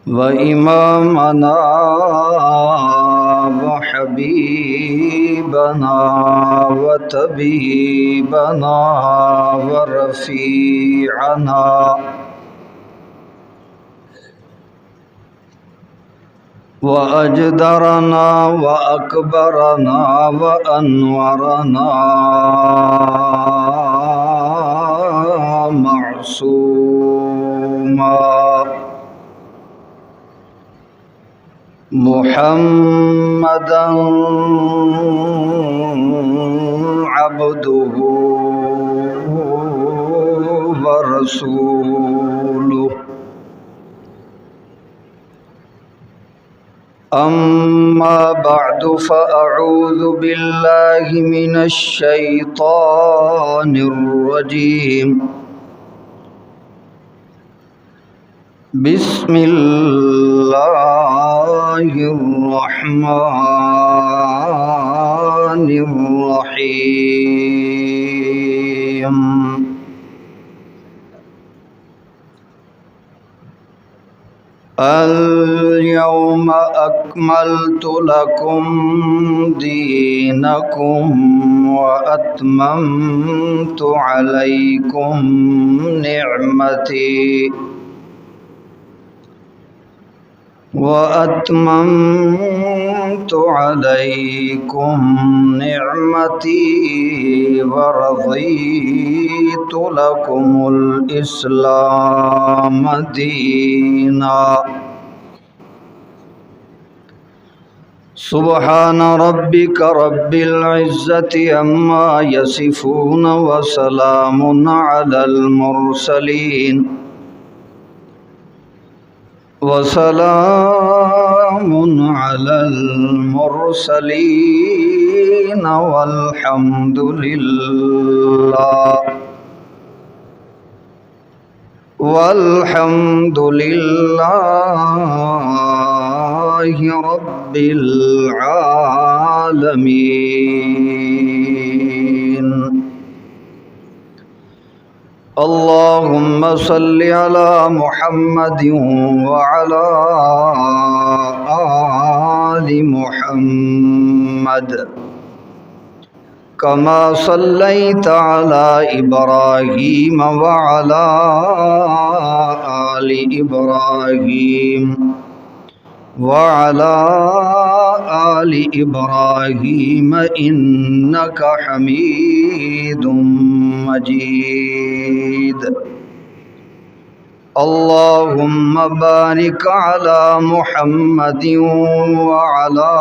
وإمامنا وحبيبنا وطبيبنا ورفيعنا وأجدرنا وأكبرنا وأنورنا معصوما محمدا عبده ورسوله أما بعد فأعوذ بالله من الشيطان الرجيم بسم الله الرحمن الرحيم اليوم أكملت لكم دينكم وأتممت عليكم نعمتي ورضيت لكم الإسلام دينا سبحان ربك رب العزة عما يصفون وسلام على المرسلين والحمد لله رب العالمين اللهم صل على محمد وعلى آل محمد كما صليت على إبراهيم وعلى آل إبراهيم وعلى آل إبراهيم إنك حميد مجيد اللهم بارك على محمد وعلى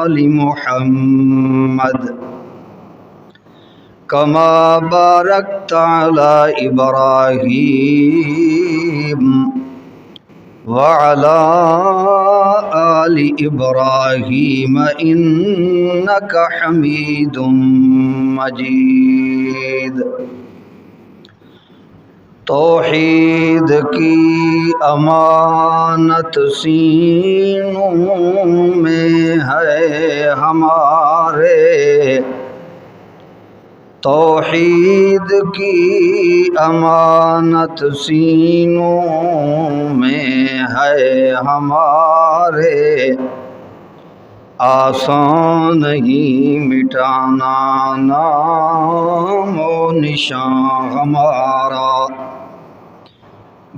آل محمد كما باركت على إبراهيم وعلى آل إبراهيم إنك حميد مجيد توحید کی امانت سینوں میں ہے ہمارے توحید کی امانت سینوں میں ہے ہمارے آسان نہیں مٹانا نام و نشان ہمارا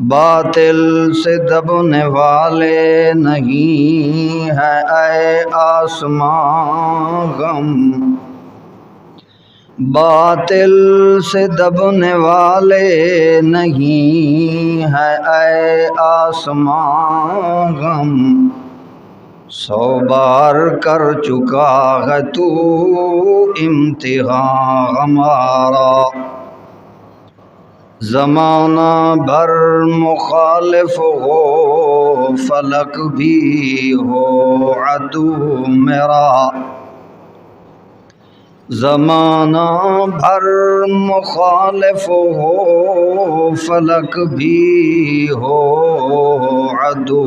باطل سے دبنے والے نہیں ہے اے آسمان غم باطل سے دبنے والے نہیں ہے اے آسمان غم 100 بار کر چکا ہے تو امتحان ہمارا زمانہ بھر مخالف ہو فلک بھی ہو عدو میرا زمانہ بھر مخالف ہو فلک بھی ہو عدو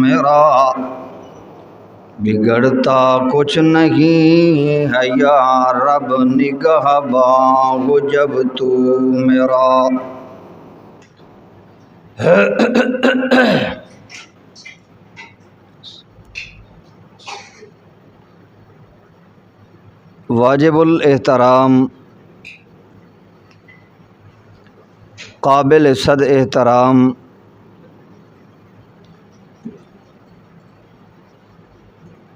میرا بگڑتا کچھ نہیں ہے یا رب نگہباں ہو جب تو میرا واجب الاحترام، قابل صد احترام،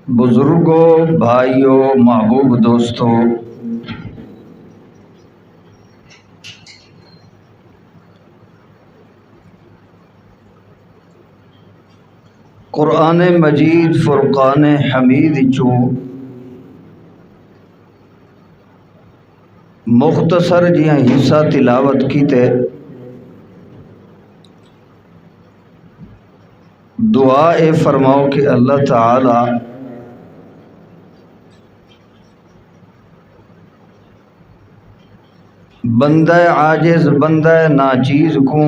بزرگوں، بھائیوں، محبوب دوستوں، قرآن مجید فرقان حمید چو مختصر جہاں حصہ تلاوت کیتے، دعا اے فرماؤ کہ اللہ تعالی بندہ عاجز، بندہ ناچیز کو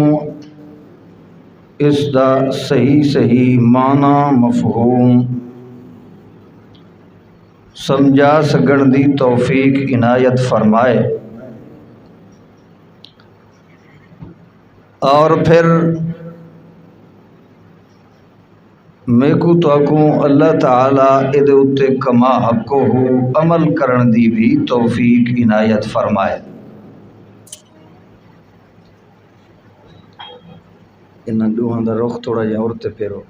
اس دا صحیح معنی مفہوم سمجھا سکن دی توفیق عنایت فرمائے، اور پھر میں کو تو کو اللہ تعالی ادھے اتے کما حق ہو عمل کرن دی بھی توفیق عنایت فرمائے۔ انہاں دوہاں دا رخ تھوڑا جہاں اور تے پھیرو۔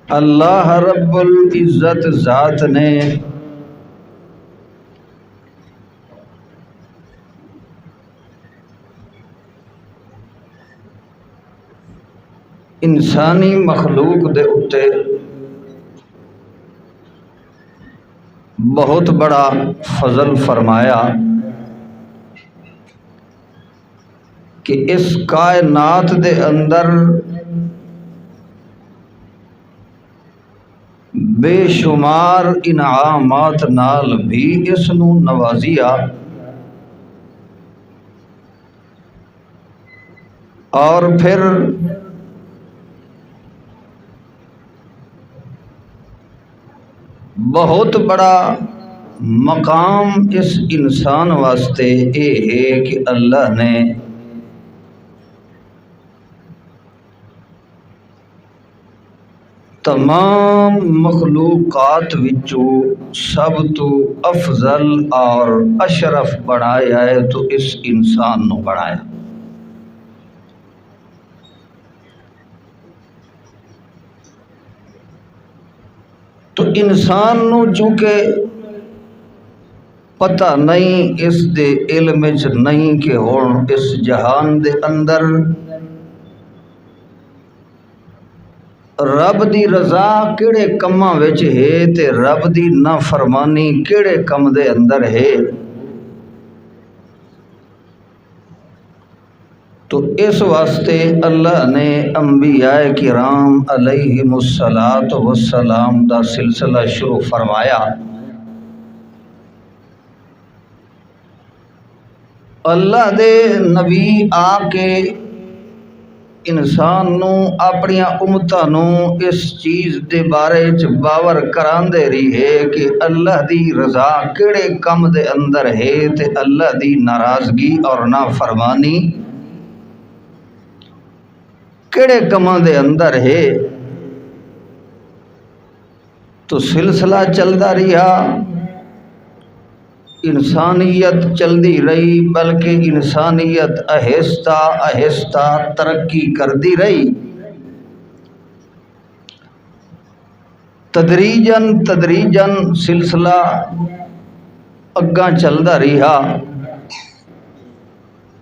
اللہ رب العزت ذات نے انسانی مخلوق دے اتے بہت بڑا فضل فرمایا کہ اس کائنات دے اندر بے شمار انعامات نال بھی اس نو نوازیا، اور پھر بہت بڑا مقام اس انسان واسطے اے ہے کہ اللہ نے تمام مخلوقات وچوں سب تو افضل اور اشرف بنایا ہے تو اس انسان نو بنایا۔ تو انسان نو چونکہ پتہ نہیں، اس دے علم وچ نہیں کہ ہن اس جہان دے اندر رب دی رضا کیڑے کماں وچ ہے تے رب دی نافرمانی کیڑے کم دے اندر ہے، تو اس واسطے اللہ نے انبیاء کرام علیہم الصلاۃ والسلام دا سلسلہ شروع فرمایا۔ اللہ دے نبی آ کے انسان نو اپنی امتاں نو اس چیز دے بارے چ باور کران دے رہی ہے کہ اللہ دی رضا کیڑے کم دے اندر ہے تے اللہ دی ناراضگی اور نافرمانی کیڑے کماں دے اندر ہے۔ تو سلسلہ چلدا رہا، انسانیت چلدی رہی، بلکہ انسانیت آہستہ آہستہ ترقی کردی رہی، تدریجاً سلسلہ اگاں چلدا رہا،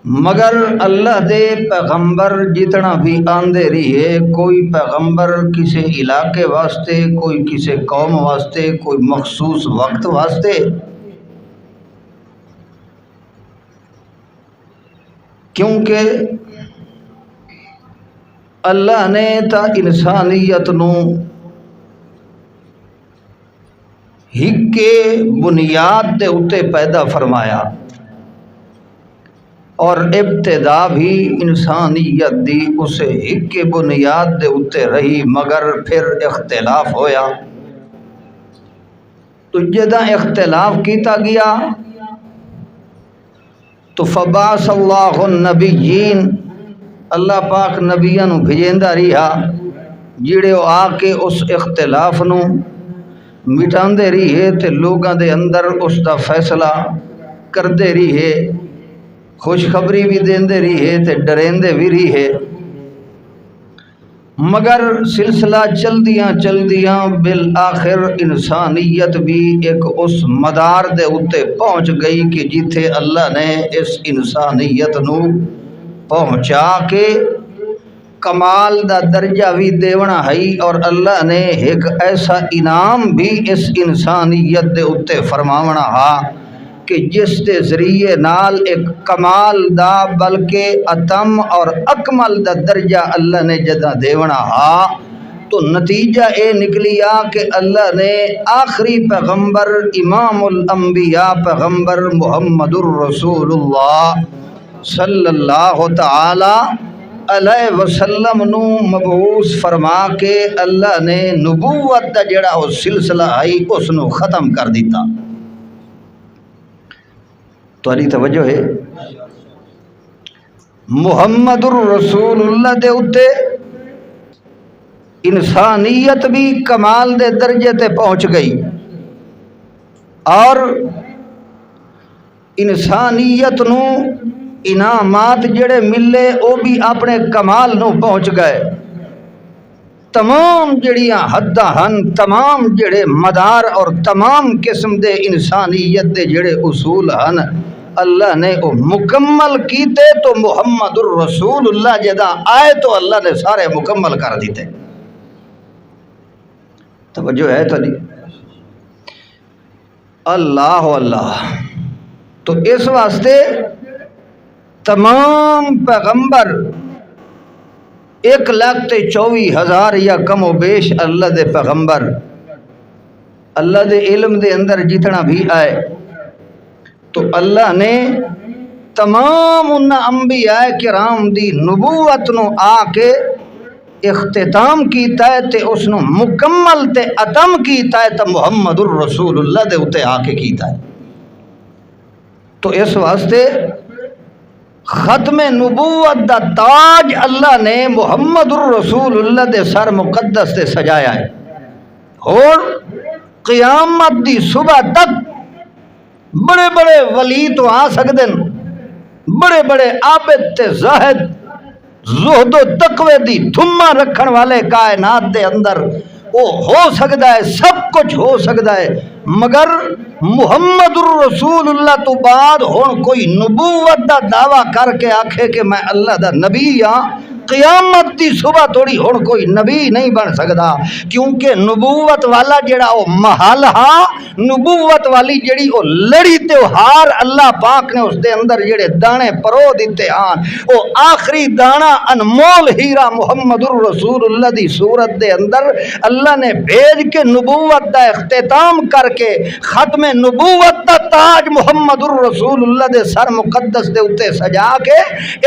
مگر اللہ دے پیغمبر جتنا بھی آندے رہے، کوئی پیغمبر کسی علاقے واسطے، کوئی کسی قوم واسطے، کوئی مخصوص وقت واسطے، کیونکہ اللہ نے تا انسانیت نو ہکے بنیاد دے اتے پیدا فرمایا، اور ابتدا بھی انسانیت دی اسے ایک بنیاد دے اتے رہی، مگر پھر اختلاف ہویا تو جدہ اختلاف کیتا گیا تو فبعث اللہ النبیین، اللہ پاک نبیاں نو بھیجیندا رہا جڑے آ کے اس اختلاف نو مٹاندے رہے تے لوگاں دے اندر اس دا فیصلہ کردے رہے، خوشخبری بھی دیندے رہے تے ڈریندے بھی رہے۔ مگر سلسلہ چلدیاں بالآخر انسانیت بھی ایک اس مدار دے اتے پہنچ گئی کہ جتھے اللہ نے اس انسانیت نو پہنچا کے کمال دا درجہ بھی دیونا ہے، اور اللہ نے ایک ایسا انعام بھی اس انسانیت دے اتے فرماونا ہا کہ جس دے ذریعے نال ایک کمال دا بلکہ اتم اور اکمل دا درجہ اللہ نے جدہ دیونا ہا تو نتیجہ اے نکلیا کہ اللہ نے آخری پیغمبر امام الانبیاء پیغمبر محمد الرسول اللہ صلی اللہ تعالی علیہ وسلم نو مبعوث فرما کے اللہ نے نبوت دا جڑا وہ سلسلہ ہے اس نو ختم کر دیتا۔ تو علی توجہ ہے محمد الرسول اللہ دے اتے انسانیت بھی کمال دے درجے تے پہنچ گئی، اور انسانیت نو انعامات جڑے ملے وہ بھی اپنے کمال نو پہنچ گئے۔ تمام جڑیاں حداں ہن، تمام جڑے مدار اور تمام قسم دے انسانیت دے جڑے اصول ہن اللہ نے وہ مکمل کیتے، تو محمد الرسول اللہ جدا آئے تو اللہ نے سارے مکمل کر دیتے۔ توجہ ہے تو اللہ اللہ تو اس واسطے تمام پیغمبر 1,24,000 یا کم و بیش اللہ دے پیغمبر اللہ دے علم دے اندر جتنا بھی آئے تو اللہ نے تمام ان انبیاء کرام دی نبوت نو آ کے اختتام کیتا ہے تے اس نو مکمل تے اتم کیتا ہے تے محمد الرسول اللہ دے اتے آ کے کیتا ہے۔ تو اس واسطے ختم نبوت دا تاج اللہ نے محمد الرسول اللہ دے سر مقدس تے سجایا ہے، اور قیامت دی صبح تک بڑے بڑے ولی تو آ سکتے ہیں، بڑے بڑے عابد تے زاہد زہد و تقوی دی دھما رکھن والے کائنات دے اندر وہ ہو سکتا ہے، سب کچھ ہو سکتا ہے، مگر محمد الرسول اللہ تو بعد ہون کوئی نبوت دا دعویٰ کر کے آکھے کہ میں اللہ دا نبی ہاں، قیامت دی صبح توڑی ہون کوئی نبی نہیں بن سکتا، کیونکہ نبوت والا جڑا وہ محل ہاں، نبوت والی جڑی وہ لڑی تے ہار اللہ پاک نے اس دے اندر جڑے دانے پرو دیتے ہاں، وہ آخری دانا انمول ہیرا محمد الرسول اللہ دی صورت دے اندر اللہ نے بھیج کے نبوت دا اختتام کر کے ختم نبوت دا تاج محمد الرسول اللہ دے سر مقدس دے اتے سجا کے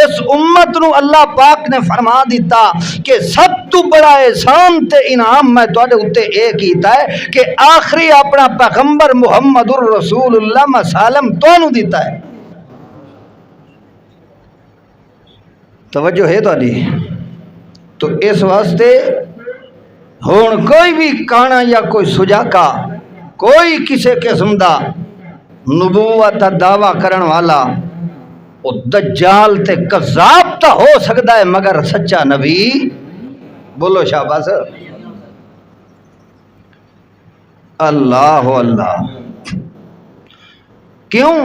اس امت نو اللہ پاک نے فرما دیتا کہ سب تو بڑا احسان تے انعام میں تواڈے اتے اے کیتا ہے کہ آخری اپنا پیغمبر محمد الرسول اللہ مسالم تانوں دیتا ہے۔ توجہ ہے تواڈی؟ تو اس واسطے ہون کوئی بھی کانا یا کوئی سجاکا، کوئی کسی قسم دا نبوت دا دعویٰ کرن والا وہ دجال تے کذاب تا ہو سکتا ہے، مگر سچا نبی بولو شاباش اللہ اللہ۔ کیوں؟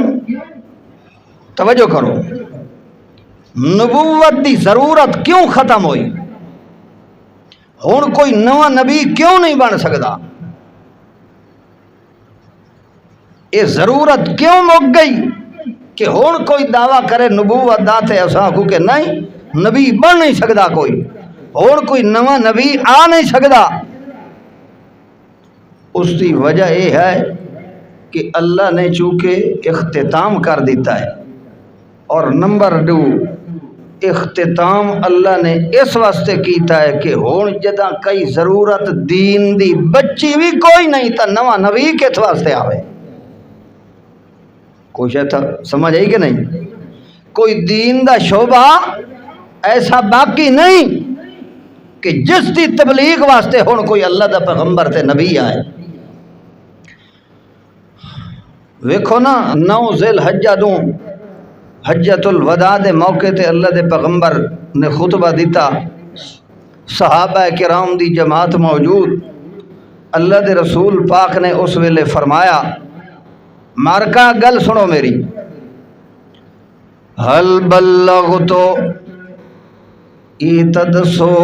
توجہ کرو، نبوت دی ضرورت کیوں ختم ہوئی؟ ہن کوئی نواں نبی کیوں نہیں بن سکتا؟ یہ ضرورت کیوں مک گئی کہ ہن کوئی دعویٰ کرے نبوت دا تے اساں کو کہ نہیں نبی بن نہیں سکتا، کوئی ہن کوئی نواں نبی آ نہیں سکتا؟ اس کی وجہ یہ ہے کہ اللہ نے چونکہ اختتام کر دیتا ہے، اور نمبر 2 اختتام اللہ نے اس واسطے کیتا ہے کہ ہون جداں کئی ضرورت دین دی بچی بھی کوئی نہیں تا نواں نبی کس واسطے آوے. کوئی شاید سمجھ آئی کہ نہیں؟ کوئی دین دا شعبہ ایسا باقی نہیں کہ جس دی تبلیغ واسطے ہون کوئی اللہ دا پیغمبر تے نبی آئے. ویکھو نا 9 ذی الحجہ دوں حجۃ الوداع دے موقع تے اللہ دے پیغمبر نے خطبہ دیتا، صحابہ کرام دی جماعت موجود. اللہ دے رسول پاک نے اس ویلے فرمایا، مارکا گل سنو میری، حل بلغتو ای تدسو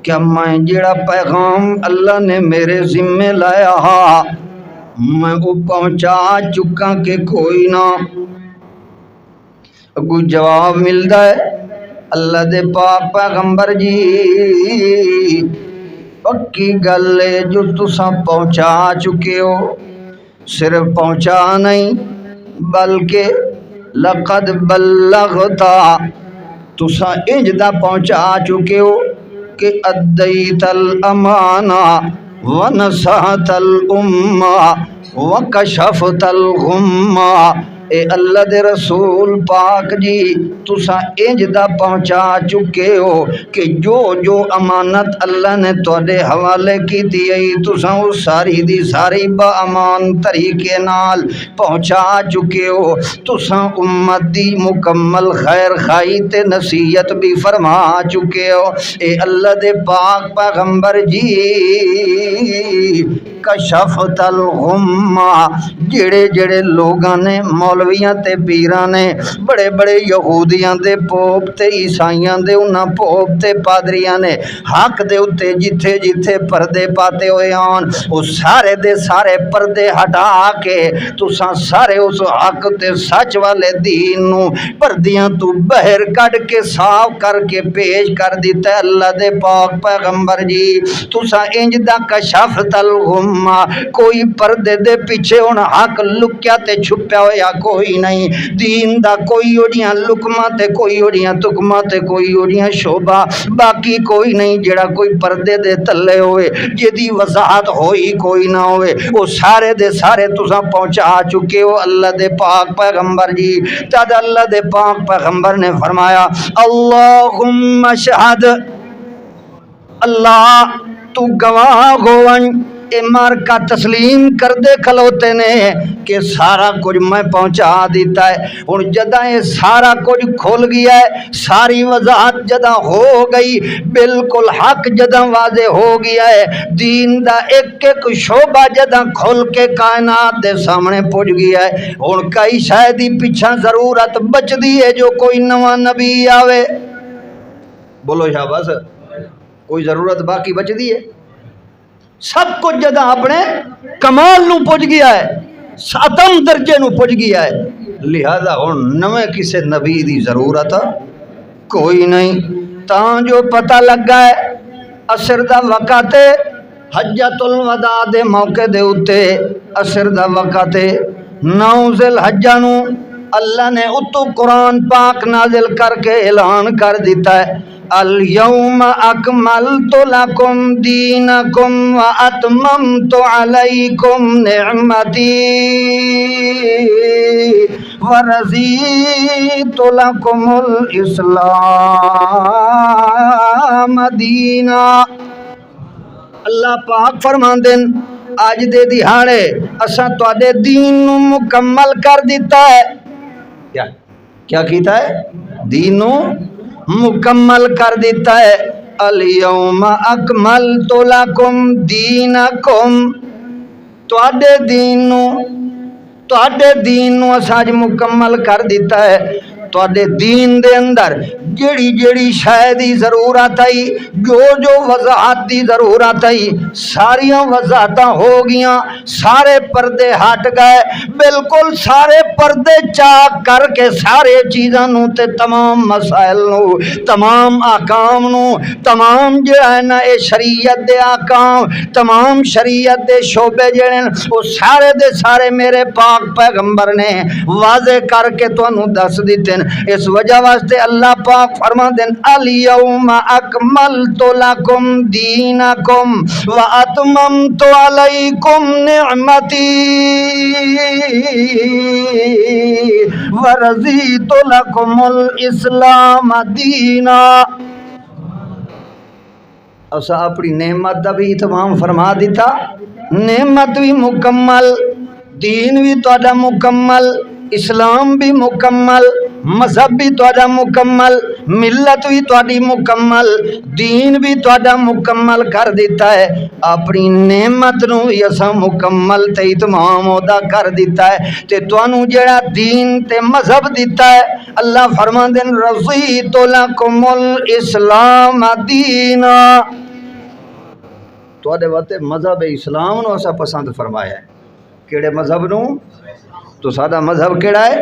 کیا میں جڑا پیغام اللہ نے میرے ذمے لایا ہا میں وہ پہنچا چکا کہ کوئی نہ؟ اگو جواب ملتا ہے اللہ دے پاک پیغمبر جی پکی گل ہے جو تساں پہنچا چکے ہو، صرف پہنچا نہیں بلکہ لقد بلغتا تساں انج دا پہنچا چکے ہو کہ ادیت الامانہ ونصحت الامہ وکشفت الغمہ. اے اللہ دے رسول پاک جی تساں انج دا پہنچا چکے ہو کہ جو جو امانت اللہ نے تواڈے حوالے کیتی ہے تساں اس ساری دی ساری با امان طریقے نال پہنچا چکے ہو. تساں امت دی مکمل خیر خائی تے نصیحت بھی فرما چکے ہو. اے اللہ دے پاک پیغمبر جی کشفت الغمہ جڑے جڑے لوگاں نے مولویاں تے پیراں نے بڑے بڑے یہودیاں دے پوپ تے عیسائیاں دے انہاں پوپ تے پادریاں نے حق دے اتے جتھے جتھے پردے پاتے ہوئے آن وہ سارے دے سارے پردے ہٹا کے تساں سارے اس حق تے سچ والے دین نو پردیاں تو بہر کڈ کے صاف کر کے پیش کر دیتا ہے. اللہ دے پاک پیغمبر جی تساں انج دا کشفت الغمہ کوئی پردے دے پیچھے ہن حق لکیا تے چھپیا ہویا کوئی نہیں. دین دا کوئی اڑیاں لکما تے کوئی اڑیاں تکما تے کوئی اڑیاں شعبہ باقی کوئی نہیں جڑا کوئی پردے دے تلے ہوئے جدی وضاحت ہوئی کوئی نہ ہوئے وہ سارے دے سارے تساں پہنچا چکے ہو. اللہ دے پاک پیغمبر جی تد اللہ دے پاک پیغمبر نے فرمایا اللہم اشہد اللہ تو گواہ گون. اے مارکا تسلیم کر دے کھلوتے نے کہ سارا کچھ میں پہنچا دیتا ہے. اور جدہ یہ سارا کچھ کھول گیا ہے ساری وضاحت جدہ ہو گئی بالکل حق جدہ واضح ہو گیا ہے دین دا ایک ایک شعبہ جدہ کھول کے کائنات دے سامنے پہنچ گیا ہے. اور کئی شاید ہی پیچھا ضرورت بچ دی ہے جو کوئی نواں نبی آوے. بولو شاباس کوئی ضرورت باقی بچ دی ہے؟ سب کچھ جدہ اپنے کمال نو پہنچ گیا ہے ساتم درجے نو پہنچ گیا ہے. لہذا ہن نویں کسے نبی دی ضرورت کوئی نہیں. تاں جو پتہ لگا ہے عصر دا وقت حجۃ الوداع دے موقع دے اتے عصر دا وقت 9 ذی الحجہ نو اللہ نے اتو قرآن پاک نازل کر کے اعلان کر دیتا ہے الیوم اکملت لکم دینکم واتممت علیکم نعمتی ورضیت لکم الاسلام دینا. اللہ پاک فرماندن آج دے دیہاڑے اساں تواڈے دین نو مکمل کر دیتا ہے. کیا کیتا ہے؟ دین نو مکمل کر دیتا ہے. الیوم اکملت لکم دینکم تواڈے دین نو اساں اج مکمل کر دیتا ہے. تواڈے دین دے اندر جیڑی جیڑی شے دی ضرورت ہے، جو جو وضاحت دی ضرورت ہے، ساریاں وضاحتاں ہو گیاں، سارے پردے ہٹ گئے، بالکل سارے پردے چاک کر کے سارے چیزاں نو تے تمام مسائل نو، تمام احکام نو، تمام جڑا ہے نا اے شریعت دے احکام، تمام شریعت دے شعبے جڑے وہ سارے دے سارے میرے پاک پیغمبر نے واضح کر کے تانوں دس دیتے ہیں۔ اس وجہ واسطے اللہ پاک فرما دین الیوم اکملت لکم دینکم واتممت علیکم نعمتی ورضیت لکم الاسلام دینا۔ اسا اپنی نعمت دا بھی اتمام فرما دیتا، نعمت بھی مکمل، دین بھی تہاڈا مکمل، اسلام بھی مکمل، مذہب بھی تہاڈا مکمل، ملت بھی تہاڈی مکمل، دین بھی تہاڈا مکمل کر دیتا ہے، اپنی نعمت نو بھی اساں مکمل تے اتمام ادا کر دیتا ہے، تے تانوں جڑا دین تے مذہب دیتا ہے اللہ فرماندے نے رضیت لکم الاسلام دینا، تواڈے واسطے مذہب اسلام نو اسا پسند فرمایا ہے۔ کیڑے مذہب نو؟ تو سادہ مذہب کیڑا ہے؟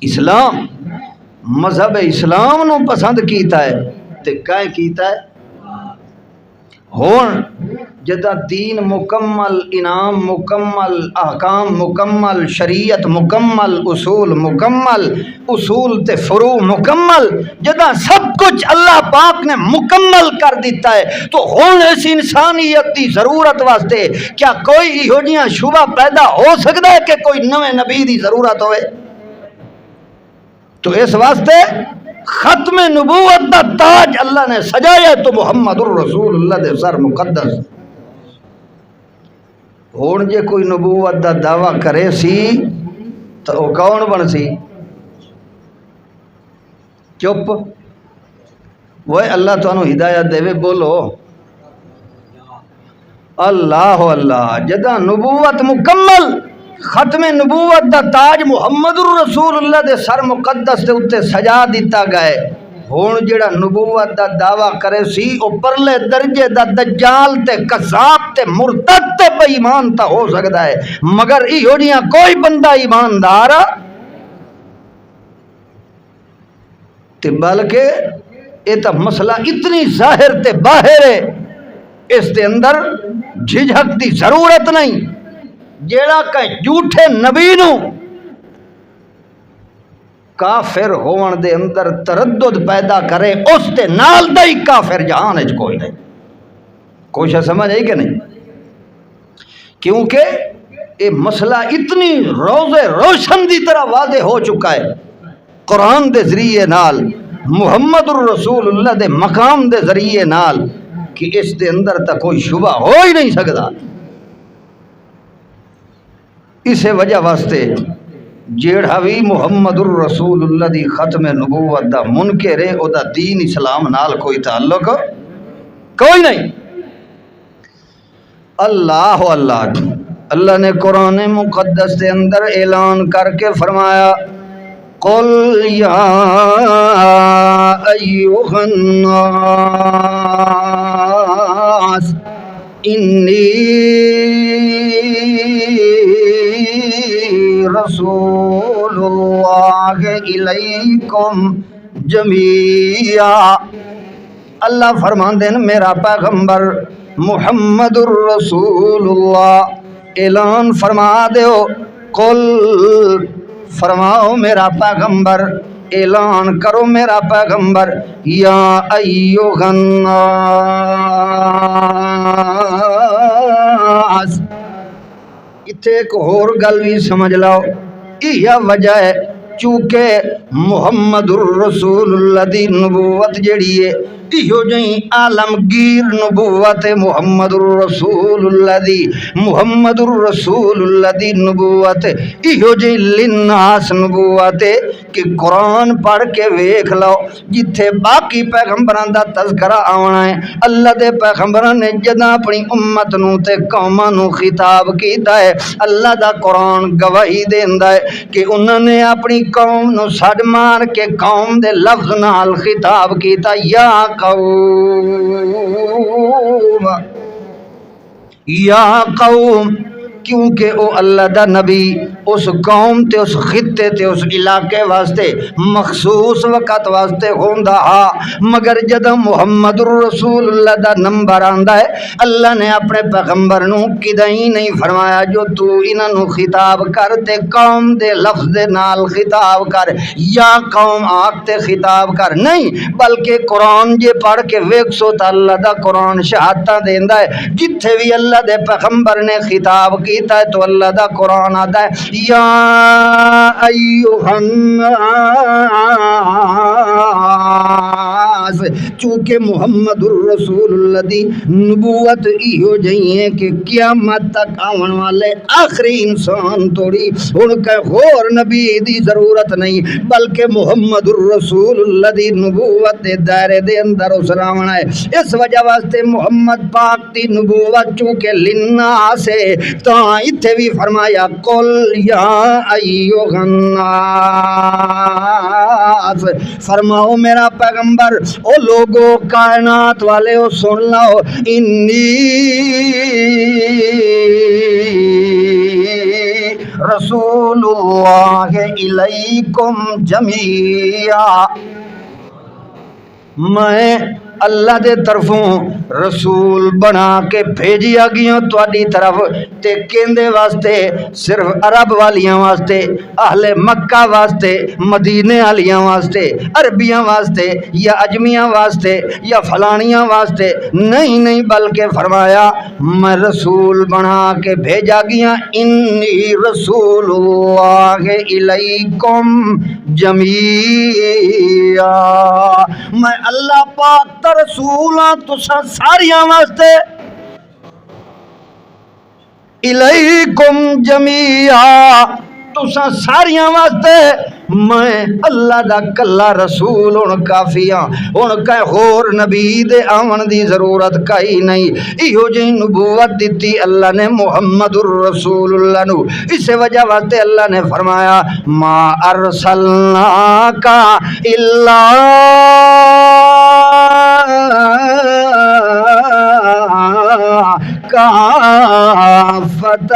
اسلام۔ مذہب اسلام نو پسند کیتا ہے تے کائیں کیتا ہے؟ ہون جدا دین مکمل، انعام مکمل، احکام مکمل، شریعت مکمل، اصول مکمل، اصول تے فروع مکمل، جدا سب کچھ اللہ پاک نے مکمل کر دیتا ہے تو ہون اس انسانیت دی ضرورت واسطے کیا کوئی ایہو جیاں شبہ پیدا ہو سکتا ہے کہ کوئی نویں نبی دی ضرورت ہوئے؟ تو اس واسطے ختم نبوت دا تاج اللہ نے سجایا تو محمد الرسول اللہ دے سر مقدس۔ ہون جے کوئی نبوت دا دعویٰ کرے سی تو وہ کون بن سی؟ چپ، وہ اللہ تانوں ہدایت دے بولو اللہ اللہ۔ جدا نبوت مکمل، ختم نبوت دا تاج محمد الرسول اللہ دے سر مقدس دے اتے سجا دیتا گئے، ہون جڑا نبوت دا دعویٰ کرے سی او پرلے درجے دا دجال تے کذاب تے مرتد تے بے ایمان تا ہو سکتا ہے، مگر ایہو جیاں کوئی بندہ ایماندار تے بلکہ یہ تا مسئلہ اتنی ظاہر تے باہر ہے، اس دے اندر جھجھک دی ضرورت نہیں۔ جیڑا کہ جھوٹے نبی نو کافر ہون دے اندر تردد پیدا کرے اس تے نال دا ہی کافر جہان اچ کوئی نہیں۔ کوئی شے سمجھ آئی کہ نہیں؟ کیونکہ یہ مسئلہ اتنی روز روشن دی طرح واضح ہو چکا ہے قرآن دے ذریعے نال، محمد الرسول اللہ دے مقام دے ذریعے نال، کہ اس دے اندر تا کوئی شبہ ہو ہی نہیں سکتا۔ اسے وجہ واسطے جیڑا بھی محمد الرسول اللہ دی ختم نبوت دا منکر ہے او دا دین اسلام نال کوئی تعلق کوئی نہیں۔ اللہ اللہ اللہ نے قرآن مقدس کے اندر اعلان کر کے فرمایا قل یا ایھا الناس انی رسول اللہ الیکم جمیعا۔ اللہ فرماندے ہیں میرا پیغمبر محمد الرسول اللہ اعلان فرما دیو، قل فرماؤ میرا پیغمبر، اعلان کرو میرا پیغمبر، یا ایھا الناس۔ اتھے ایک اور گل بھی سمجھ لاؤ، یہ وجہ ہے چونکہ محمد الرسول اللہ دی نبوت جڑی ہے ایہو جئی عالمگیر نبوت محمد الرسول اللہ دی، محمد الرسول اللہ دی نبوت ایہو جئی للناس نبوت کہ قرآن پڑھ کے ویکھ لو جتھے باقی پیغمبران دا تذکرہ آونا ہے اللہ دے پیغمبران نے جداں اپنی امت نو تے قوماں نو خطاب کیتا ہے اللہ دا قرآن گواہی دیندا ہے کہ انہوں نے اپنی قوم نو سڈ مار کے قوم دے لفظ نال خطاب کیتا یا قوم کیونکہ او اللہ دا نبی اس قوم تے اس خطے تے اس علاقے واسطے مخصوص وقت واسطے ہوندا ہا مگر جدوں محمد الرسول اللہ دا نمبر آندا ہے اللہ نے اپنے پیغمبر نو کدیں نہیں فرمایا جو تو انہاں نو خطاب کر تے قوم دے لفظ دے نال خطاب کر یا قوم آکھ تے خطاب کر نہیں بلکہ قرآن جے پڑھ کے ویکھو تے اللہ دا قرآن شہادتاں دیندا ہے جتھے بھی اللہ دے پیغمبر نے خطاب کیتا ہے تو اللہ دا قرآن آتا ہے یا ایوہ الناس چونکہ محمد الرسول اللہ دی نبوت ایہو جئی ہے کہ قیامت تک آون والے آخری انسان توڑی ان کا غور نبی دی ضرورت نہیں بلکہ محمد الرسول اللہ دی نبوت دے دائرے دے اندر اسراونا ہے اس وجہ واسطے محمد پاک دی نبوت چونکہ للناس ہے تو اتھے بھی فرمایا قل یا ایوہ الناس فرماؤ میرا پیغمبر او لوگو کائنات والے او سن لو انی رسول اللہ الیکم جمیعا میں اللہ دے طرفوں رسول بنا کے بھیجیا گیا تواڈی طرف تے کیندے واسطے صرف عرب والیاں واسطے اہل مکہ واسطے مدینے والیاں واسطے عربیاں واسطے یا اجمیاں واسطے یا فلانیاں واسطے نہیں بلکہ فرمایا میں رسول بنا کے بھیجا گیا انی رسول اللہ الیکم جمیعا میں اللہ پاک رسولاں تساں ساریاں واسطے الیکم جمیعا تساں ساریاں واسطے میں اللہ دا کلا رسول ہن کافی ہاں ہن کہ ہور نبی دے آون دی ضرورت کئی نہیں ایہو جی نبوت دتی اللہ نے محمد الرسول اللہ نو اس وجہ واسطے اللہ نے فرمایا ما ارسلناک الا کافۃ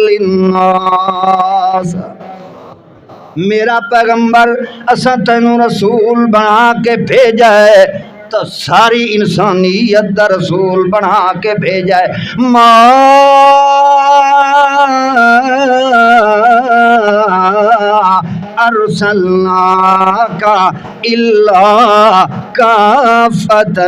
للناس میرا پیغمبر اساں تینوں رسول بنا کے بھیجا ہے تو ساری انسانیت دا رسول بنا کے بھیجا ہے ما ارسلناک الا کافۃ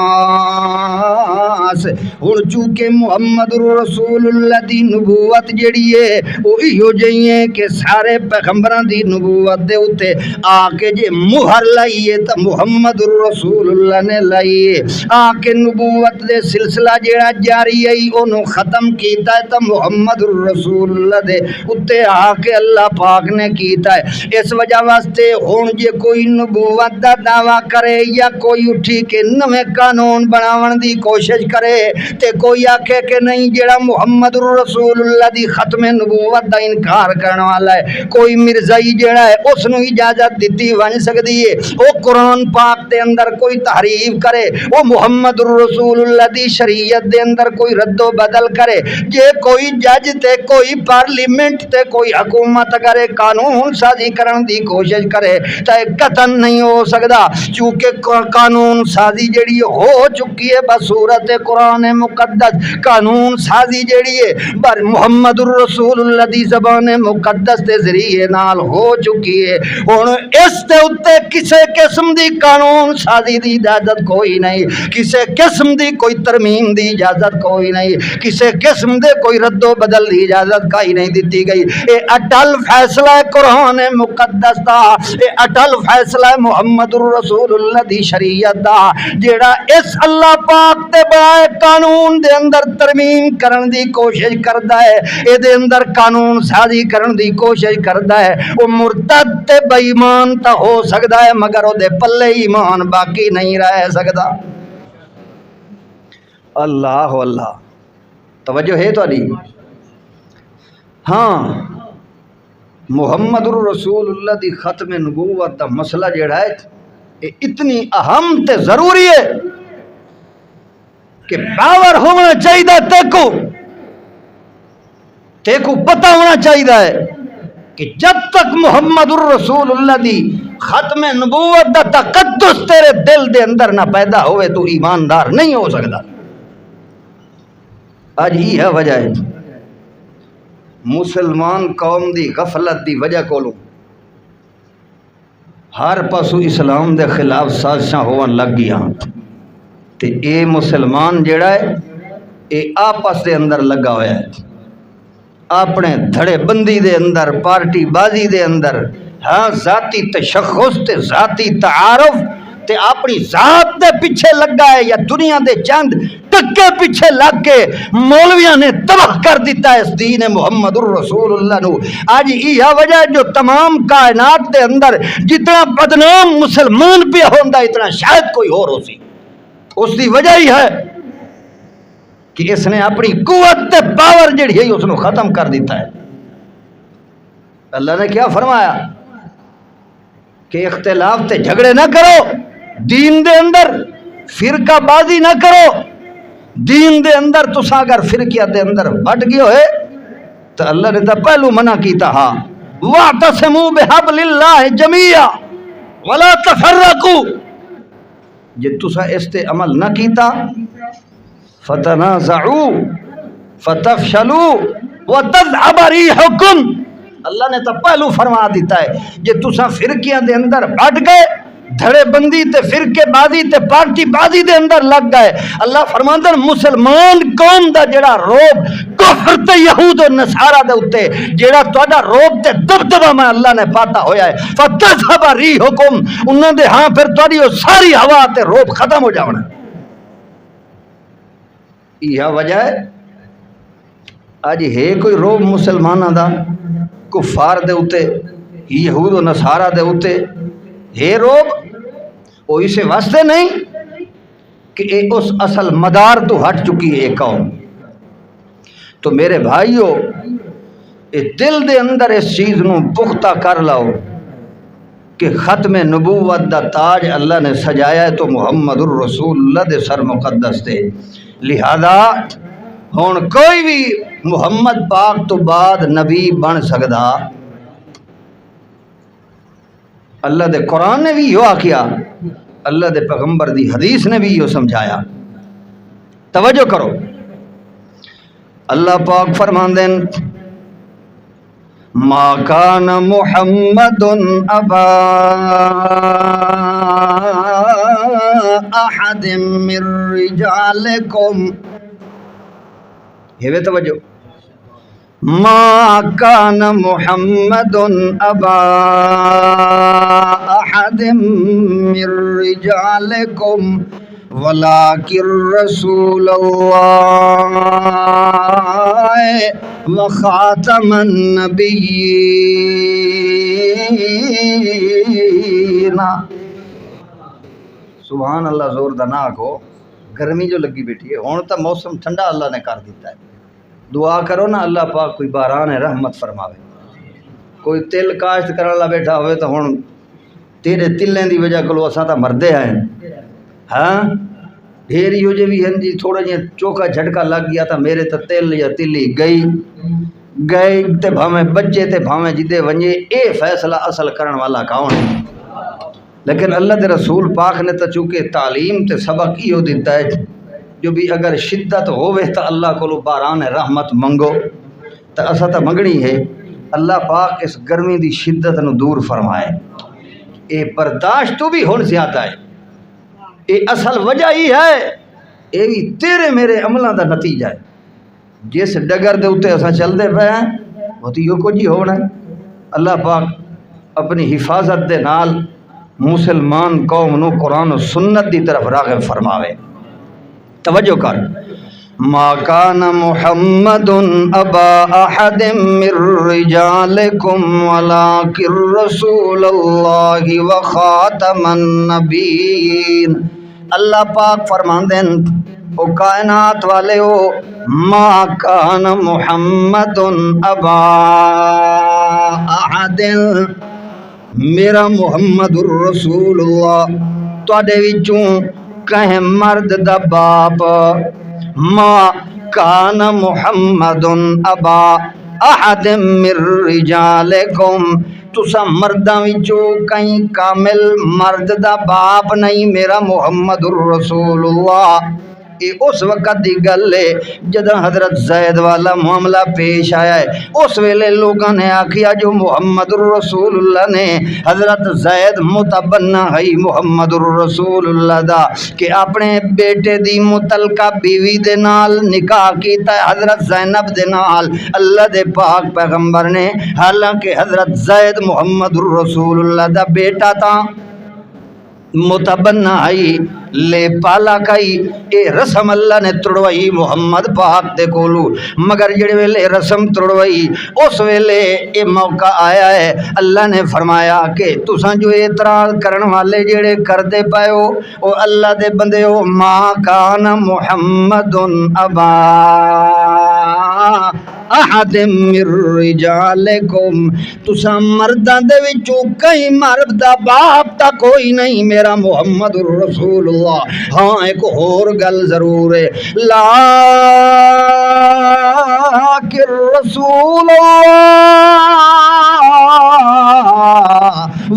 للناس ہن چونکہ محمد رسول اللہ دی نبوت جڑی ہے وہ ایہو جئی ہے کہ سارے پیغمبراں دی نبوت دے اوتے آ کے جے مہر لائیے تو محمد رسول اللہ نے لائیے آ کے نبوت دے سلسلہ جڑا جاری ہے اونوں ختم کیتا ہے تو محمد رسول اللہ دے اوتے آ کے اللہ پاک نے کیتا ہے اس وجہ واسطے ہن جے کوئی نبوت دا دعویٰ کرے یا کوئی اٹھی کے نویں قانون بناون دی کوشش کرے تے کوئی آکھے کہ نہیں جڑا محمد رسول اللہ دی ختم نبوت دا انکار کرنے والا ہے کوئی مرزائی جڑا ہے اس نو اجازت دتی ون سکدی ہے او قرآن پاک دے اندر کوئی تحریف کرے او محمد رسول اللہ دی شریعت دے اندر کوئی رد و بدل کرے جے کوئی جج تے کوئی پارلیمنٹ تے کوئی حکومت کرے قانون سازی کرن دی کوشش کرے تے قطن نہیں ہو سکدا چونکہ قانون سازی جڑی ہو چکی ہے بصورت قرآن مقدس قانون سازی جڑی ہے بر محمد الرسول اللہ دی زبان مقدس دے ذریعے نال ہو چکی ہے ہن اس دے اوتے کسے قسم دی قانون سازی دی اجازت کوئی نہیں کسے قسم دی کوئی ترمیم دی اجازت کوئی نہیں کسے قسم دے کوئی رد و بدل دی اجازت کہیں نہیں دیتی گئی اے اٹل فیصلہ قرآن مقدس واسطہ اے اٹل فیصلہ ہے محمد رسول اللہ دی شریعت دا جیڑا اس اللہ پاک تے بنائے قانون دے اندر ترمیم کرن دی کوشش کردا ہے اے دے اندر قانون سازی کرن دی کوشش کردا ہے او مرتد تے بے ایمان تا ہو سکدا ہے مگر او دے پلے ایمان باقی نہیں رہ سکدا۔ اللہ اللہ توجہ ہے تہاڈی؟ ہاں محمد رسول اللہ دی ختم نبوت دا مسئلہ جڑا ہے یہ اتنی اہم تے ضروری ہے کہ باور ہونا چاہیے تیکو پتہ ہونا چاہیے کہ جب تک محمد الرسول اللہ دی ختم نبوت دا تقدس تیرے دل دے اندر نہ پیدا ہوئے تو ایماندار نہیں ہو سکتا۔ آج ہی ہے وجہ ہے مسلمان قوم دی غفلت دی وجہ کولوں ہر پاسو اسلام دے خلاف سازشاں ہون لگ گیا تے اے مسلمان جڑا ہے اے آپس دے اندر لگا ہویا ہے اپنے دھڑے بندی دے اندر پارٹی بازی دے اندر ہاں ذاتی تشخص تے ذاتی تعارف تے اپنی ذات دے پیچھے لگا ہے یا دنیا دے چند ٹکے پیچھے لگ کے مولویاں نے تباہ کر دیتا ہے اس دین محمد الرسول اللہ نو۔ آج یہ وجہ ہے جو تمام کائنات دے اندر جتنا بدنام مسلمان پہ ہوندا اتنا شاید کوئی اور ہو سی، اس دی وجہ ہی ہے کہ اس نے اپنی قوت تے پاور جڑی ہے اس نے ختم کر دیتا ہے۔ اللہ نے کیا فرمایا کہ اختلاف تے جھگڑے نہ کرو، دین دے اندر فرقہ بازی نہ کرو، دین دے اندر تسا اگر فرقیہ دے اندر بٹ گئے ہوئے تو اللہ نے تو پہلو منع کیتا ہاں وَاعْتَصِمُوا بِحَبْلِ اللَّهِ جَمِيعًا وَلَا تَفَرَّقُوا، جے تسا اس تے عمل نہ کیتا فَتَنَازَعُوا فَتَفْشَلُوا وَتَذْهَبَ رِيحُكُمْ، اللہ نے تو پہلو فرما دیتا ہے جے تسا فرقیاں دے اندر بٹ گئے، دھڑے بندی تے فرقے بازی تے پارٹی بازی دے اندر لگ گئے، اللہ فرماندا مسلمان قوم دا جڑا روب کفر تے یہود و نصارا دے اوتے جڑا تہاڈا روب تے دبدبا میں اللہ نے پاتا ہویا ہے فتذهب ريحكم، انہاں دے ہاں پھر تہاڈی او ساری ہوا تے روب ختم ہو جاونا۔ یہ وجہ ہے اج ہے کوئی روب مسلماناں دا کفار دے اوتے یہود و نصارا دے اوتے ہے روب؟ وہ اسے واسطے نہیں کہ اے اس اصل مدار تو ہٹ چکی ہے ایک قوم۔ تو میرے بھائیو اے دل دے اندر اس چیز نو پختہ کر لاؤ کہ ختم نبوت دا تاج اللہ نے سجایا ہے تو محمد الرسول اللہ دے سر مقدس دے، لہذا ہون کوئی بھی محمد پاک تو بعد نبی بن سکدا۔ اللہ دے قرآن نے بھی یہ آکھیا، اللہ دے پیغمبر دی حدیث نے بھی یہ سمجھایا۔ توجہ کرو، اللہ پاک فرماندے ما کان محمد ابا احد من رجالکم، یہ توجہ، ما کان محمد ابا احد من رجالکم ولکن رسول اللہ وخاتم النبیین۔ سبحان اللہ، زور دا نہ آکھو، گرمی جو لگی بیٹھی ہے، ہون تا موسم ٹھنڈا اللہ نے کر دیتا ہے۔ دعا کرو نا اللہ پاک کوئی باران رحمت فرماوے۔ کوئی تل کاشت کرنے والا بیٹھا ہوئے تو ہن تیرے تلیں دی وجہ کلو اساں تا مردے ہیں، ہاں ڈھیری ہو جے بھی ہیں جی تھوڑا جہاں چوکا جھٹکا لگ گیا تھا میرے تا تل یا تلی گئی تے بھاویں بچے تے بھاویں جدے ونجے، اے فیصلہ اصل کرن والا کون ہے؟ لیکن اللہ دے رسول پاک نے تو چونکہ تعلیم تے سبق ہی ہو دیتا ہے جو بھی اگر شدت ہووے تو اللہ کو باران رحمت منگو، تو اسا تو منگنی ہے اللہ پاک اس گرمی دی شدت نو دور فرمائے۔ اے برداشت تو بھی ہون زیادہ ہے، اے اصل وجہ ہی ہے، اے بھی تیرے میرے عملوں دا نتیجہ ہے۔ جس ڈگر دے اوتے اسا چل دے پے ہیں وہ تو یہ کچھ ہی ہونا ہے۔ اللہ پاک اپنی حفاظت دے نال مسلمان قوم نو قرآن و سنت دی طرف راغب فرماوے۔ توجہ کر، ما کان محمد ابا احد من رجالکم ولکن رسول اللہ وخاتم النبیین۔ اللہ پاک فرماندے او کائنات والے ہو، ما کان محمد ابا احد، میرا محمد الرسول اللہ تواڈے وچوں کہیں مرد دا باپ، ما کان محمد ابا احد من رجالکم، تسا مرداں وچوں کہیں کامل مرد دا باپ نہیں میرا محمد الرسول اللہ۔ یہ اس وقت دی گل ہے جدہ حضرت زید والا معاملہ پیش آیا ہے، اس ویلے لوگوں نے آکھیا جو محمد الرسول اللہ نے حضرت زید متبنہ ہے محمد الرسول اللہ دا کہ اپنے بیٹے دی متعلقہ بیوی دے نال نکاح کیتا ہے حضرت زینب دے نال اللہ دے پاک پیغمبر نے، حالانکہ حضرت زید محمد الرسول اللہ دا بیٹا تھا، متبنہ آئی لے پالا کئی، اے رسم اللہ نے تڑوائی محمد پاک دے کولو، مگر جڑے ویلے رسم تڑوائی اس ویلے اے موقع آیا ہے، اللہ نے فرمایا کہ تساں جو اعتراض کرن والے جڑے کردے پائے ہو او اللہ دے بندے ہو، ما کان محمد ابا احد من رجالکم، تساں مرداں دے وچوں کئی مرد دا باپ تا کوئی نہیں میرا محمد الرسول اللہ۔ ہاں ایک اور گل ضرور ہے، لیکن رسول اللہ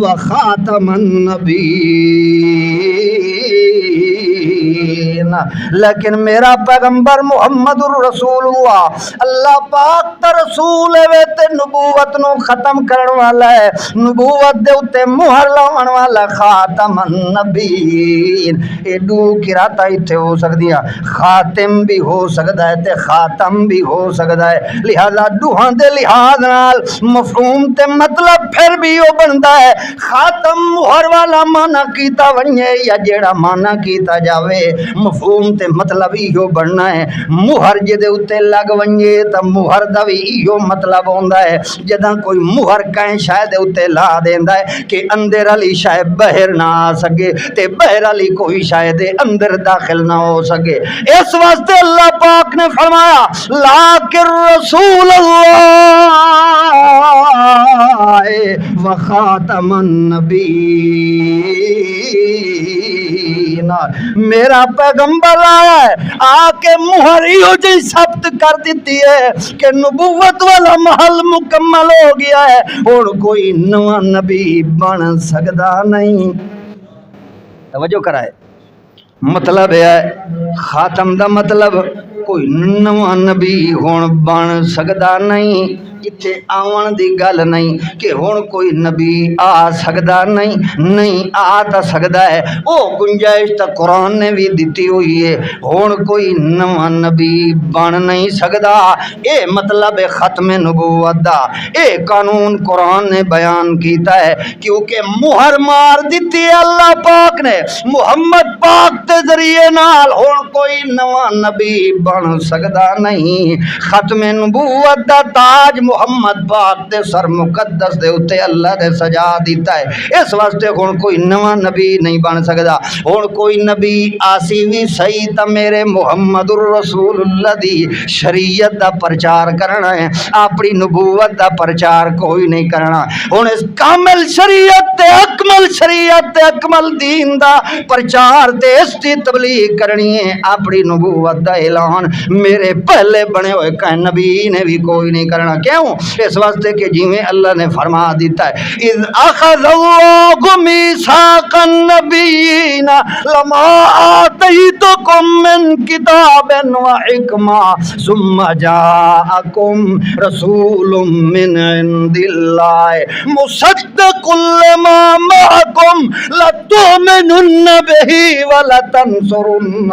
وخاتم النبیین، لیکن میرا پیغمبر محمد الرسول اللہ اللہ پاک تا رسول ہے تے نبوت نو ختم کرن والا ہے، نبوت دے اتے مہر لاون والا خاتم النبیین۔ اے دو قراتاں ایتھے ہو سکدیاں، خاتم بھی ہو سکدا ہے تے خاتم بھی ہو سکدا ہے، لہذا دوہاں دے لحاظ نال مفہوم تے مطلب پھر بھی او بندا ہے، خاتم مہر والا معنی کیتا ونجے یا جیڑا معنی کیتا جاوے مفہوم تے مطلب ایہو بننا ہے، مہر جدے اتے لگ ونجے تا مہر دا بھی ایہو مطلب ہوندا ہے، جداں کوئی مہر کہیں شاید اتے لا دیندا ہے کہ اندر علی شاید باہر نہ آ سکے تے باہر علی کوئی شاید اندر داخل نہ ہو سکے، اس واسطے اللہ پاک نے فرمایا لیکن رسول اللہ وخاتم النبیین، میرا پیغمبر آیا ہے آ کے مہر ایہو جی ثبت کر دیتی ہے کہ نبوت والا محل مکمل ہو گیا ہے، اور کوئی نواں نبی بن سکدا نہیں۔ توجہ کرائے، مطلب ہے خاتم دا مطلب کوئی نواں نبی ہون بن سکدا نہیں، اتھے آون دی گل نہیں کہ ہن کوئی نبی آ سکدا نہیں آ تا سکدا ہے، او گنجائش تا قرآن نے بھی دتی ہوئی ہے، ہن کوئی نواں نبی بن نہیں سکدا، اے مطلب ختم نبوت دا، اے قانون قرآن نے بیان کیتا ہے، کیونکہ مہر مار دتی ہے اللہ پاک نے محمد پاک دے ذریعے نال، ہن کوئی نواں نبی بن سکدا نہیں، ختم نبوت دا تاج محمد پاک دے سر مقدس دے اتے اللہ نے سجا دیتا ہے، اس واسطے ہن کوئی نواں نبی نہیں بن سکدا، ہن کوئی نبی آسی بھی صحیح تا میرے محمد الرسول اللہ دی شریعت دا پرچار کرنا ہے، اپنی نبوت دا پرچار کوئی نہیں کرنا، ہن اس کامل شریعت تے اکمل دین دا پرچار تے اس دی تبلیغ کرنی ہے، اپنی نبوت دا اعلان میرے پہلے بنے ہوئے کہ نبی نے بھی کوئی نہیں کرنا، کیوں؟ اس واسطے کہ جیویں اللہ نے فرما دیتا ہے اذ اخذ اللہ میثاق النبیین لما آتیتکم من کتاب و حکمہ ثم جاءکم رسول من عند اللہ مصدق لما معکم لَتُؤْمِنُنَّ بِهِ وَلَتَنْصُرُنَّ.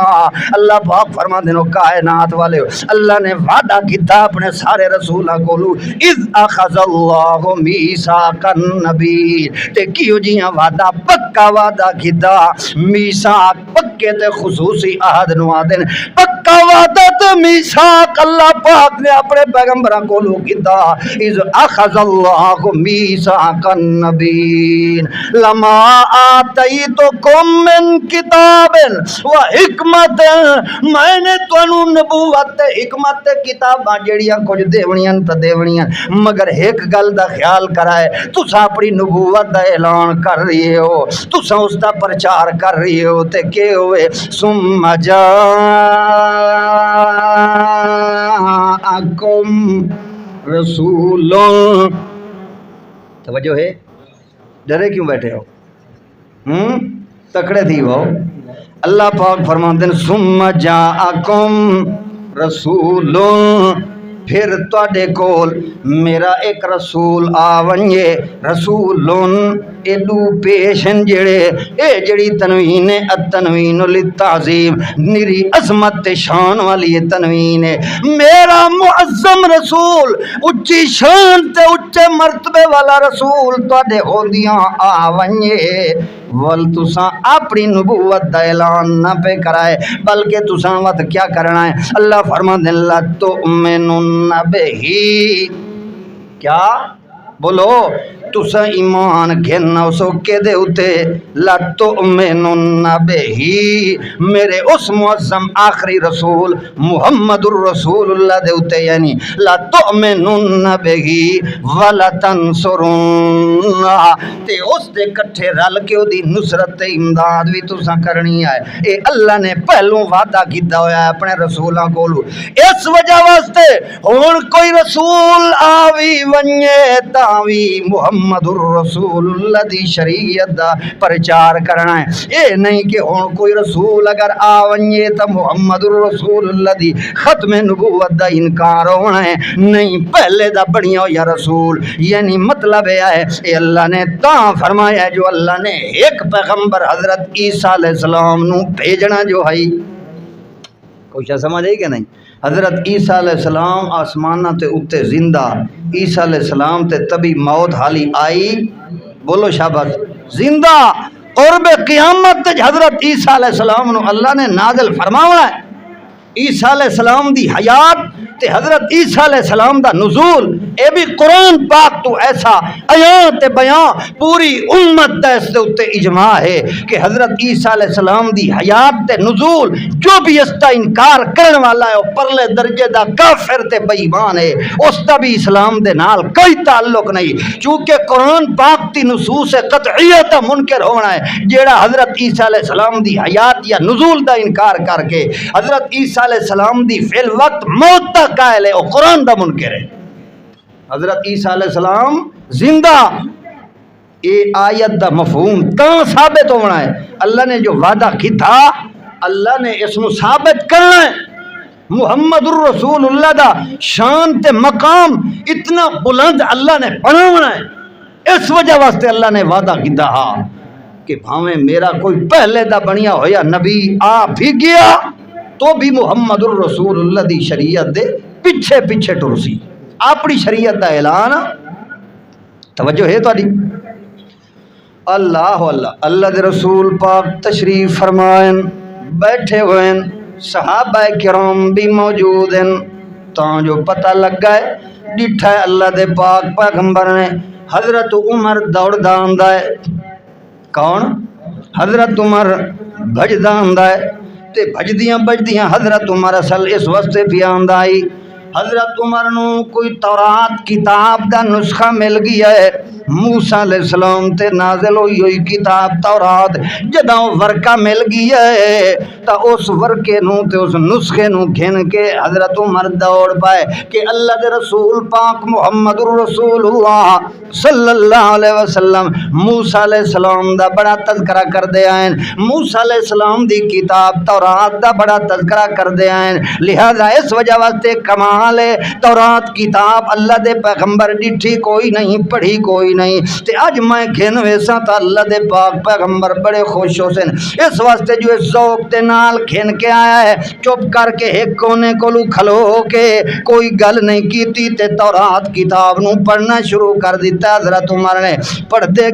اللہ پاک فرما دینا کائنات والے اللہ نے وعدہ کیتا اپنے سارے رسولاں کولو اذ اخذ اللہ میثاق النبی تے کیو جیاں وعدہ پکا وعدہ کیتا میثاق پکے تے خصوصی عہد نو آدن پکا وعدہ تے میثاق اللہ پاک نے اپنے پیغمبراں کولو کیتا اذ اخذ اللہ میثاق النبی لما آتیتکم من کتاب و حکمت میں نے تانوں نبوت حکمت کتاباں جڑیاں کچھ دیونیاں تے دیونیاں مگر ایک گل دا خیال کرائے تساں اپنی نبوت دا اعلان کر رہے ہو تساں اس دا پرچار کر رہے ہو تے کہ ہوئے ثم جاءکم رسول توجہ ہے ڈرے کیوں بیٹھے ہو تکڑے تھی وہ اللہ پاک فرماتے ہیں ثم جاءکم رسول پھر تواڈے کول میرا ایک رسول آونجے رسول ایڈو پیشن جڑے اے جڑی تنوین ہے التنوین للتعظیم نری عظمت شان والی تنوین ہے میرا معظم رسول اچھی شان تے اچھے مرتبے والا رسول تواڈے ہوندیاں آونجے ول تساں اپنی نبوت دا اعلان نہ پہ کرائے بلکہ تساں وقت کیا کرنا ہے اللہ فرماتے ہیں لا تؤمنون بہی کیا بولو تساں ایمان گھننا اسو کے دے اتے لا تؤمنون بہی میرے اس معظم آخری رسول محمد الرسول اللہ دے اتے یعنی لا تؤمنون بہی ولا تنصرون تے اس دے کٹھے رل کے دی نصرت تے امداد بھی تساں کرنی ہے اے اللہ نے پہلوں وعدہ کیتا ہویا ہے اپنے رسولاں کولو اس وجہ واسطے ہن کوئی رسول آوی ونجے تاوی محمد الرسول اللہ دی شریعت دا پرچار کرنا ہے اے نہیں کہ ہن کوئی رسول اگر آونجے تا محمد الرسول اللہ دی ختم نبوت دا انکار ہونا ہے نہیں پہلے دا بڑھیا یا رسول یعنی مطلب ہے اے اللہ نے تاں فرمایا ہے جو اللہ نے ایک پیغمبر حضرت عیسیٰ علیہ السلام نو بھیجنا جو ہے کوئی شاہ سمجھ آئی کہ نہیں حضرت عیسیٰ علیہ السلام آسمانہ تے اتے زندہ عیسیٰ علیہ السلام تے تبھی موت حالی آئی بولو شابت زندہ قرب قیامت حضرت عیسیٰ علیہ السلام نو اللہ نے نازل فرماونا ہے عیسیٰ علیہ السلام دی حیات تے حضرت عیسیٰ علیہ السلام دا نزول اے بھی قرآن پاک تو ایسا آیات بیان پوری امت دا اس دے اتے اجماع ہے کہ حضرت عیسیٰ علیہ السلام دی حیات تے نزول جو بھی اس دا انکار کرن والا ہے وہ پرلے درجے دا کافر تے بے ایمان ہے اس دا بھی اسلام دے نال کوئی تعلق نہیں چونکہ قرآن پاک دی نصوص قطعیت منکر ہونا ہے جیڑا حضرت عیسیٰ علیہ السلام دی حیات یا نزول دا انکار کر کے حضرت عیسیٰ علیہ السلام دی فی الوقت موت تا قائل ہے اور قرآن دا منکر ہے حضرت عیسیٰ علیہ السلام زندہ اے آیت دا مفہوم تاں ثابت ہونا ہے اللہ نے جو وعدہ کی تھا اللہ نے اس کو ثابت کرنا ہے محمد الرسول اللہ دا شان تے مقام اتنا بلند اللہ نے بناونا ہے اس وجہ واسطے اللہ نے وعدہ کی تھا کہ بھاویں میرا کوئی پہلے دا بنیا ہویا نبی آ بھی گیا تو بھی محمد الرسول اللہ دی شریعت دے پیچھے پیچھے ٹرسی اپنی شریعت دا اعلان توجہ ہے تو اللہ اللہ اللہ دے رسول پاک تشریف فرمائیں بیٹھے ہوئے صحابہ کرام بھی موجود ہیں تاں جو پتہ لگ گئے ڈٹھا ہے اللہ دے پاک پیغمبر نے حضرت عمر دوڑ داندا ہے کون حضرت عمر بھج داندا ہے تے بھجدیاں بجدیاں حضرت عمر اصل اس واسطے پہ آندا آئی حضرت عمر نو کوئی تورات کتاب دا نسخہ مل گیا ہے موسیٰ علیہ السلام تے نازل ہوئی ہوئی کتاب تورات جداں ورقہ مل گیا ہے تا اس ورکے نو تے اس نسخے نو گھن کے حضرت عمر دوڑ پائے کہ اللہ دے رسول پاک محمد الرسول اللہ صلی اللہ علیہ وسلم موسیٰ علیہ السلام دا بڑا تذکرہ کر دے آئیں، موسیٰ علیہ السلام دی کتاب تورات دا بڑا تذکرہ کر دے آئیں، لہذا اس وجہ واسطے کمال ہے تورات کتاب اللہ دے پیغمبر ڈٹھی کوئی نہیں، پڑھی کوئی نہیں، تے اج میں گھن ویسا تا اللہ دے پاک پیغمبر بڑے خوش ہو سن، اس واسطے جو اس ذوق تے نال گھن کے آیا ہے، چپ کر کے ایک کونے کولو کھلو کے کوئی گل نہیں کیتی تے تورات کتاب نو پڑھنا شروع کر دیتا۔ حضرت عمر نے پڑھتے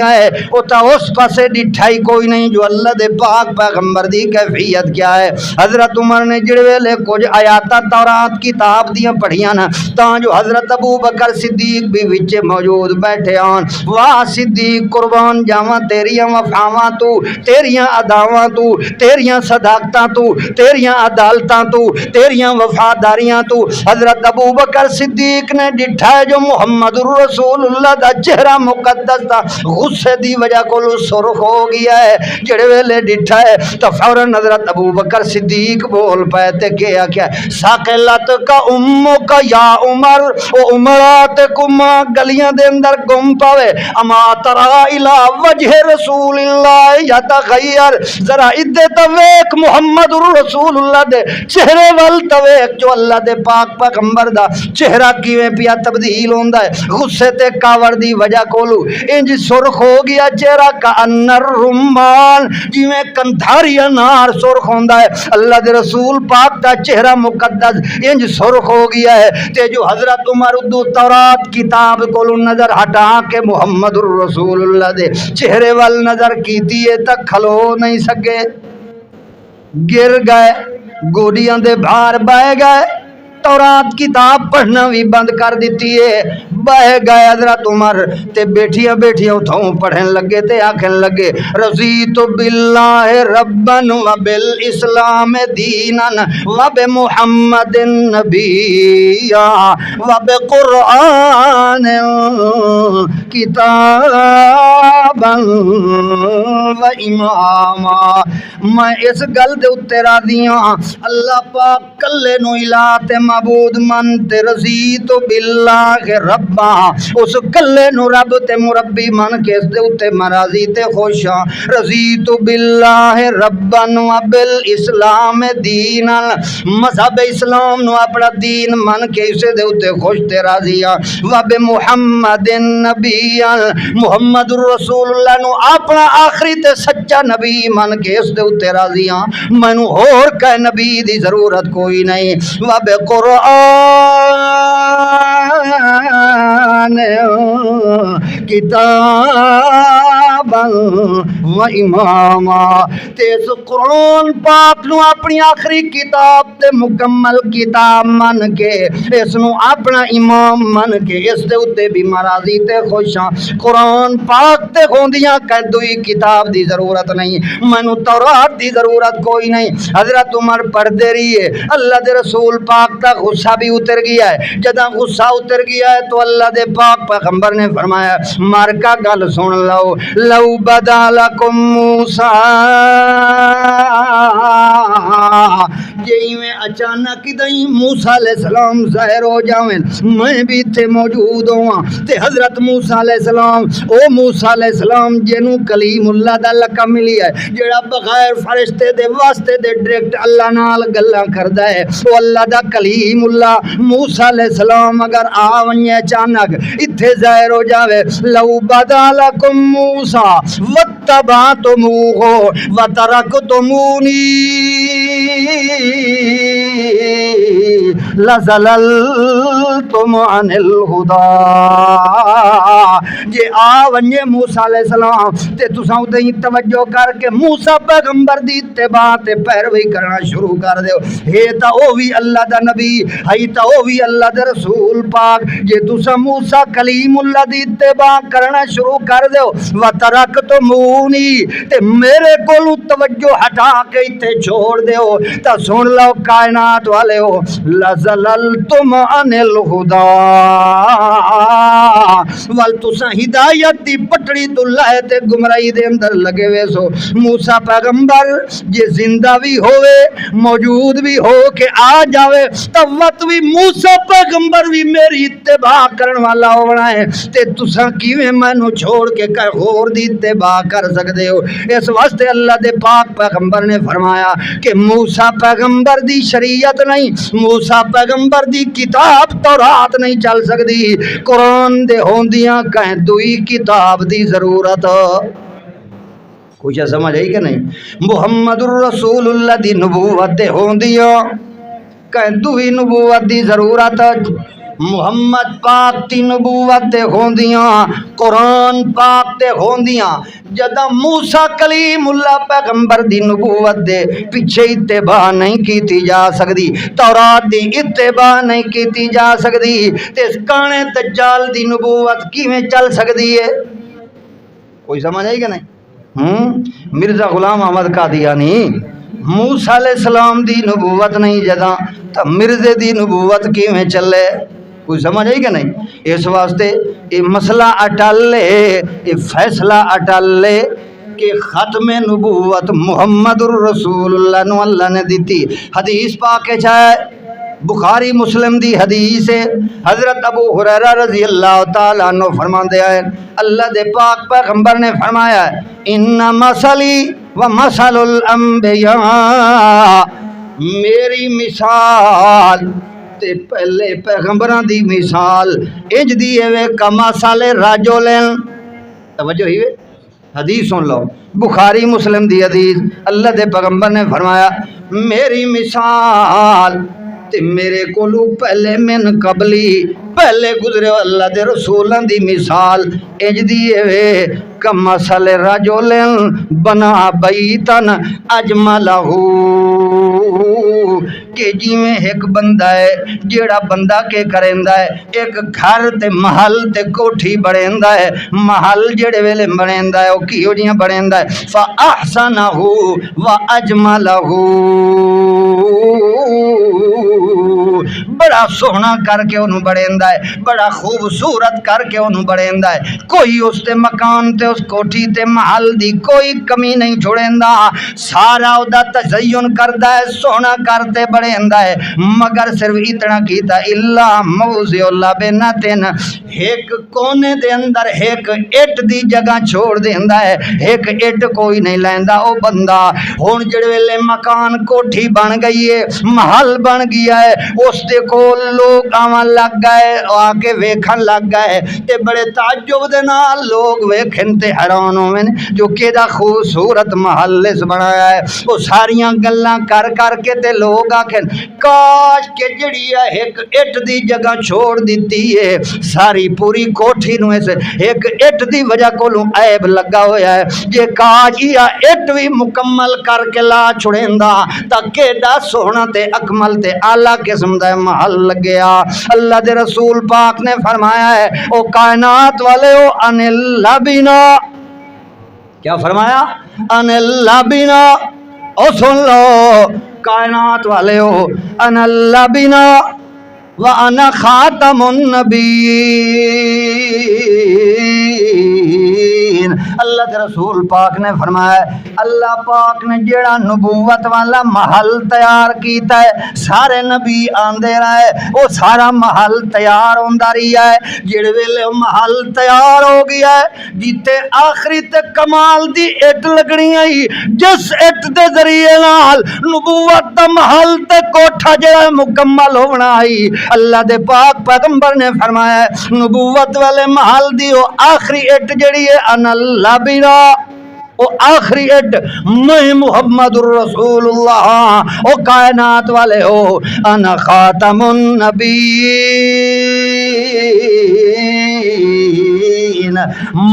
گئے او تا اس پاسے ڈٹھائی کوئی نہیں جو اللہ دے پاک پیغمبر دی کیفیت کیا ہے۔ حضرت عمر نے جڑ ویلے کچھ آیاتاں تورات کتاب دیاں پڑھیاں نا تاں جو حضرت ابو بکر صدیق بھی وچ موجود بیٹھے آن، واہ صدیق قربان جاواں تیریاں وفاواں تو، تیریاں اداواں تو، تیریاں صداقتاں تو، تیریاں عدالتاں تو، تیریاں وفاداریاں تو۔ حضرت ابو بکر صدیق نے ڈٹھا جو محمد الرسول اللہ دا چہرہ مقدس دا غصے دی وجہ کو سرخ ہو گیا ہے، جڑے ویلے ڈٹھا ہے تو فوراً حضرت ابو بکر صدیق بول پائے تے کیا ساقلت کا امو کا یا عمر او عمرات کما گلیاں دے اندر گم پاوے اما ترا الہ وجہ رسول اللہ یا تغیر، ذرا ادے تویک محمد الرسول اللہ دے چہرے وال تویک جو اللہ دے پاک پیغمبر دا چہرہ کیویں پیا تبدیل ہوندا ہے غصے تے کاوڑ دی وجہ کولو انج سرخ ہو گیا چہرہ کا انر رمان جویں کندھاری انار سرخ ہوندا ہے، اللہ دے رسول پاک دا چہرہ مقدس انج سرخ ہو گیا ہے تے جو حضرت عمر دو تورات کتاب کولو نظر ہٹا کے محمد الرسول اللہ دے چہرے وال نظر کیتی ہے تک کھلو نہیں سکے، گر گئے گوڑیاں دے بھار بہ گئے، تورات کتاب پڑھنا بھی بند کر دیتی ہے، بہ گئے حضرت عمر تے بیٹھیاں اتھوں پڑھن لگے تے آکھن لگے رضیت باللہ ربن و بالاسلام دینا و بمحمد نبیا و بقرآن کتابا و اماما۔ میں اس گل دے اتے راضی ہاں اللہ پاک کلے نو الہ تے معبود من تے رضیت باللہ ربا، اس کلے نو رب تے مربی من کے اس دے اتے مراضی تے خوش ہاں، رضیت باللہ ربا و بالاسلام دینا، مذہب اسلام نو اپنا دین من کے اس دے اتے خوش تے راضی ہاں، و بمحمد نبی، محمد الرسول اللہ نو اپنا آخری تے سچا نبی من کے اس دے اتے راضی ہاں، مینو ہور کہ نبی دی ضرورت کوئی نہیں، و قرآن کتابا و اماما، تیس قرآن پاک نو اپنی آخری کتاب تے مکمل کتاب من کے اس نو اپنا امام من کے اس دے اتے بھی مراضی تے خوشاں، قرآن پاک تے ہوندیاں کہ دوئی کتاب دی ضرورت نہیں، منو تورات دی ضرورت کوئی نہیں۔ حضرت عمر پڑھ دے رہی ہے، اللہ دے رسول پاک دا غصہ بھی اتر گیا ہے، جدہ غصہ اتر گیا ہے تو اللہ دے پاک پیغمبر نے فرمایا مار کا گل سن لو، لو بدا لکم موسیٰ، جی میں اچانک دیں موسیٰ علیہ السلام ظاہر ہو جاویں، میں بھی تھے موجود ہوں تے حضرت موسیٰ علیہ السلام او موسیٰ علیہ السلام جنو کلیم اللہ دا لقب ملی ہے، جڑا بغیر فرشتے دے واسطے دے ڈائریکٹ اللہ نال گلاں کردا ہے، او اللہ دا کلیم اللہ موسیٰ علیہ السلام اگر آونی اچانک اتھے ظاہر ہو جاوے، لو بدا لکم موسیٰ واتبعتموہ وترکتمونی لزللتم عن الہدا، جے آونی موسیٰ علیہ السلام تے تساں ادھیں توجہ کر کے موسیٰ پیغمبر دی اتباع تے پیروی کرنا شروع کر دیو، ہے تا او بھی اللہ دا نبی، ہے تا او بھی اللہ دا رسول پاک، جے تساں موسیٰ کلیم اللہ دی اتباع کرنا شروع کر دیو، وترکتمونی تے میرے کولو توجہ ہٹا کے تے چھوڑ دیو، تا سن سن لو کائنات والے ہو لزللتم عن الہدا ول تساں ہدایت دی پٹڑی تو لائے تے گمراہی دے اندر لگے ہوئے سو موسیٰ پیغمبر جے زندہ بھی ہوئے موجود بھی ہو کے آ جاوے توت بھی موسیٰ پیغمبر بھی میری اتباع کرن والا ہونا ہے تے تساں کیویں مینوں چھوڑ کے ہور دی اتباع کر سکدے ہو اس واسطے اللہ دے پاک پیغمبر نے فرمایا کہ موسیٰ پیغمبر دی شریعت نہیں موسیٰ پیغمبر دی کتاب تورات نہیں چل سکدی قرآن دے ہوندیاں کہیں دوئی کتاب دی ضرورت کچھ سمجھ آئی کہ نہیں محمد الرسول اللہ دی نبوت دے ہوندیاں کہیں دوئی نبوت دی ضرورت محمد پاک دی نبوت تے ہوندیاں قرآن پاک تے ہوندیاں جدہ موسیٰ کلیم اللہ پیغمبر دی نبوت دے پیچھے اتباع نہیں کیتی جا سکتی تورات دی اتباع نہیں کیتی جا سکتی تے اس کانے دجال دی نبوت کیویں چل سکتی ہے کوئی سمجھ آئی کہ نہیں مرزا غلام احمد قادیانی موسیٰ علیہ السلام دی نبوت نہیں جدہ تو مرزے دی نبوت کیویں چلے کوئی سمجھ آئی کہ نہیں اس واسطے یہ مسئلہ اٹل لے یہ فیصلہ اٹل لے کہ ختم نبوت محمد الرسول اللہ نو اللہ نے دیتی حدیث پاک چاہے بخاری مسلم دی حدیث ہے حضرت ابو ہریرہ رضی اللہ تعالیٰ عنہ فرماندے ہیں اللہ دے پاک پیغمبر نے فرمایا ہے ان مثلی و مثل الانبیاء میری مثال تے پہلے پیغمبران دی مثال اج دیئے وے کما سالے راجولین توجہ ہی وے حدیث سن لو بخاری مسلم دی حدیث اللہ دے پیغمبر نے فرمایا میری مثال تے میرے کولو پہلے من قبلی پہلے گزرے اللہ دے رسولان دی مثال اج دیئے وے کما سالے راجولین بنا بیتن اجملہو کہ جی میں ایک بندہ ہے جیڑا بندہ کے کریندا ہے ایک گھر تے محل تے کوٹھی بڑیندا ہے محل جیڑے ویلے بڑیندا ہے او کیو جیاں بڑیندا ہے فاحسنہ واجملہ بڑا سونا کر کے انہوں بڑیندا ہے بڑا خوبصورت کر کے انہوں بڑیندا ہے کوئی اس تے مکان تے اس کوٹھی تے محل دی کوئی کمی نہیں چھوڑیندا سارا او دا تزین کردا ہے سونا کرتے بڑیندا ہے مگر صرف اتنا کیتا اللہ موضع اللہ بنتن ایک کونے دے اندر ایک اٹ دی جگہ چھوڑ دیندا ہے ایک اٹ کوئی نہیں لیندا او بندہ ہن جڑے ویلے مکان کوٹھی بن گئی ہے محل بن گیا ہے اس دے کول لوگ آواں لگ گئے آ کے ویکھن لگ گئے تے بڑے تعجب دے نال لوگ ویکھن تے حیران ہوئے جو کیڑا خوبصورت محل اس بنایا ہے وہ ساریاں گلاں کر کر کے تے لوگ آکھن کاش کہ جڑی ایک اٹ دی جگہ چھوڑ دیتی ہے ساری پوری کوٹھی نو اس ایک اٹ دی وجہ کولوں عیب لگا ہویا ہے جے کاش یہ اٹ بھی مکمل کر کے لا چھڑیندا تا کیڑا سونا تے اکمل تے اعلیٰ قسم دا محل لگیا اللہ دے رسول پاک نے فرمایا ہے او کائنات والے او ان اللہ بنا کیا فرمایا ان اللہ بنا او سن لو کائنات والے ہو ان اللہ بنا وانا خاتم النبیین اللہ کے رسول پاک نے فرمایا اللہ پاک نے جیڑا نبوت والا محل تیار کیتا ہے سارے نبی آندے رہے وہ سارا محل تیار ہوندا رہیا ہے جڑے ویلے محل تیار ہو گیا ہے جیتے آخری تے کمال دی اٹ لگنی آئی جس اٹ دے ذریعے نال نبوت دا محل تے کوٹھا جڑا مکمل ہونا آئی اللہ دے پاک پیغمبر نے فرمایا ہے نبوت والے محل دی وہ آخری اٹ جڑی ہے ان اللہ بنا وہ آخری اٹ میں محمد الرسول اللہ وہ کائنات والے ہو انا خاتم النبی المرسلین،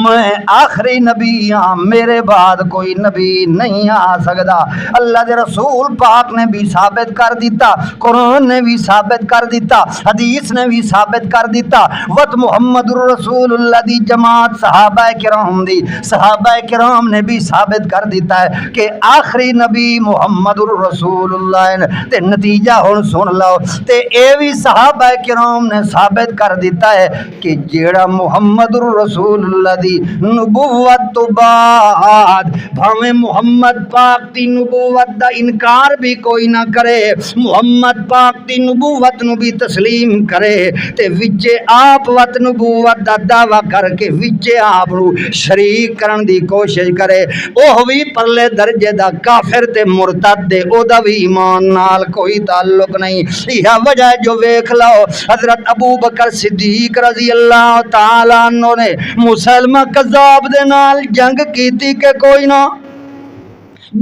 میں آخری نبی ہاں، میرے بعد کوئی نبی نہیں آ سکتا۔ اللہ دے رسول پاک نے بھی ثابت کر دیتا، قرآن نے بھی ثابت کر دیتا، حدیث نے بھی ثابت کر دیتا۔ وت محمد رسول اللہ دی جماعت صحابہ کرام دی، صحابہ کرام نے بھی ثابت کر دیتا ہے کہ آخری نبی محمد رسول اللہ نے۔ تے نتیجہ ہن سن لو، تے اے بھی صحابہ کرام نے ثابت کر دیتا ہے کہ جیڑا محمد رسول اللہ دی نبوت تو بعد بھاویں محمد پاک دی نبوت دا انکار بھی کوئی نہ کرے، محمد پاک دی نبوت نو بھی تسلیم کرے، تے وچے آپ وت نبوت دا دعویٰ کر کے وچے آپ نو شریک کرن دی کوشش کرے، اوہ بھی پرلے درجے دا کافر تے مرتد دے، او دا بھی ایمان نال کوئی تعلق نہیں۔ یہ وجہ ہے جو ویکھ لو حضرت ابو بکر صدیق رضی اللہ تعالیٰ عنہ نے مسلمہ کذاب دے نال جنگ کیتی کہ کوئی نہ،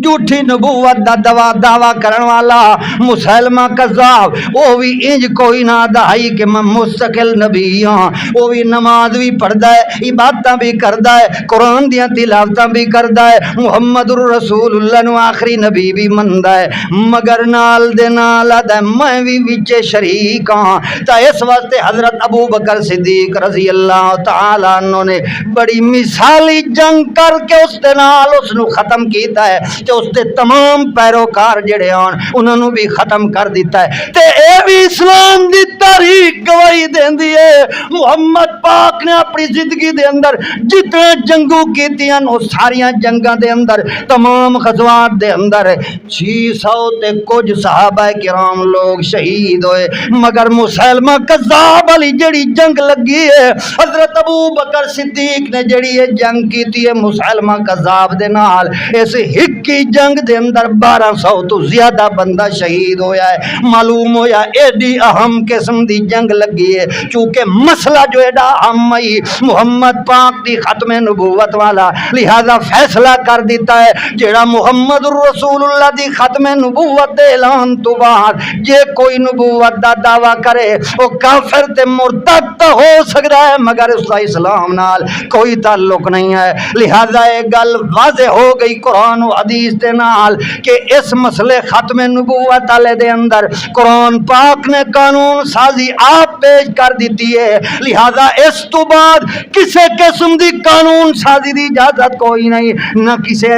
جھوٹی نبوت دا دعویٰ کرن والا مسلمہ کذاب، وہ بھی انج کوئی نہ دہائی کہ میں مستقل نبی ہاں، وہ بھی نماز بھی پڑھدا ہے، عبادتاں بھی کردا ہے، قرآن دیاں تلاوتاں بھی کردا ہے، محمد رسول اللہ نو آخری نبی بھی مندا ہے، مگر نال دے نال آدا میں بھی وچے شریک ہاں۔ تا اس واسطے حضرت ابو بکر صدیق رضی اللہ تعالیٰ عنہ نے بڑی مثالی جنگ کر کے اس دے نال اس نو ختم کیتا ہے، تے اس دے تمام پیروکار جڑے آن انہوں نے بھی ختم کر دیتا ہے۔ تے اے بھی اسلام دی تاریخ گواہی دیندی ہے، محمد پاک نے اپنی زندگی دے اندر جتنے جنگوں کیتیاں وہ ساریاں جنگاں دے اندر تمام غزوات دے اندر 600 تے کچھ صحابہ کرام لوگ شہید ہوئے، مگر مسلمہ کذاب والی جڑی جنگ لگی ہے حضرت ابو بکر صدیق نے جڑی یہ جنگ کیتی ہے مسلمہ کذاب دے نال، اس ہک کی جنگ دے اندر 1200 تو زیادہ بندہ شہید ہویا ہے۔ معلوم ہویا ایڈی اہم قسم دی جنگ لگی ہے، چونکہ مسئلہ جو ایڈا اہم ہے محمد پاک دی ختم نبوت والا، لہذا فیصلہ کر دیتا ہے جیڑا محمد رسول اللہ دی ختم نبوت دے اعلان تو بعد جے کوئی نبوت دا دعویٰ کرے وہ کافر تے مرتد تو ہو سکتا ہے مگر اس کا اسلام نال کوئی تعلق نہیں ہے۔ لہذا یہ گل واضح ہو گئی قرآن و حدیث دے نال کہ اس مسئلے ختم نبوت والے دے اندر قرآن پاک نے قانون سازی آپ پیش کر دیتی ہے، لہذا اس تو بعد کسے قسم دی قانون سازی دی اجازت کوئی نہیں، نہ کسے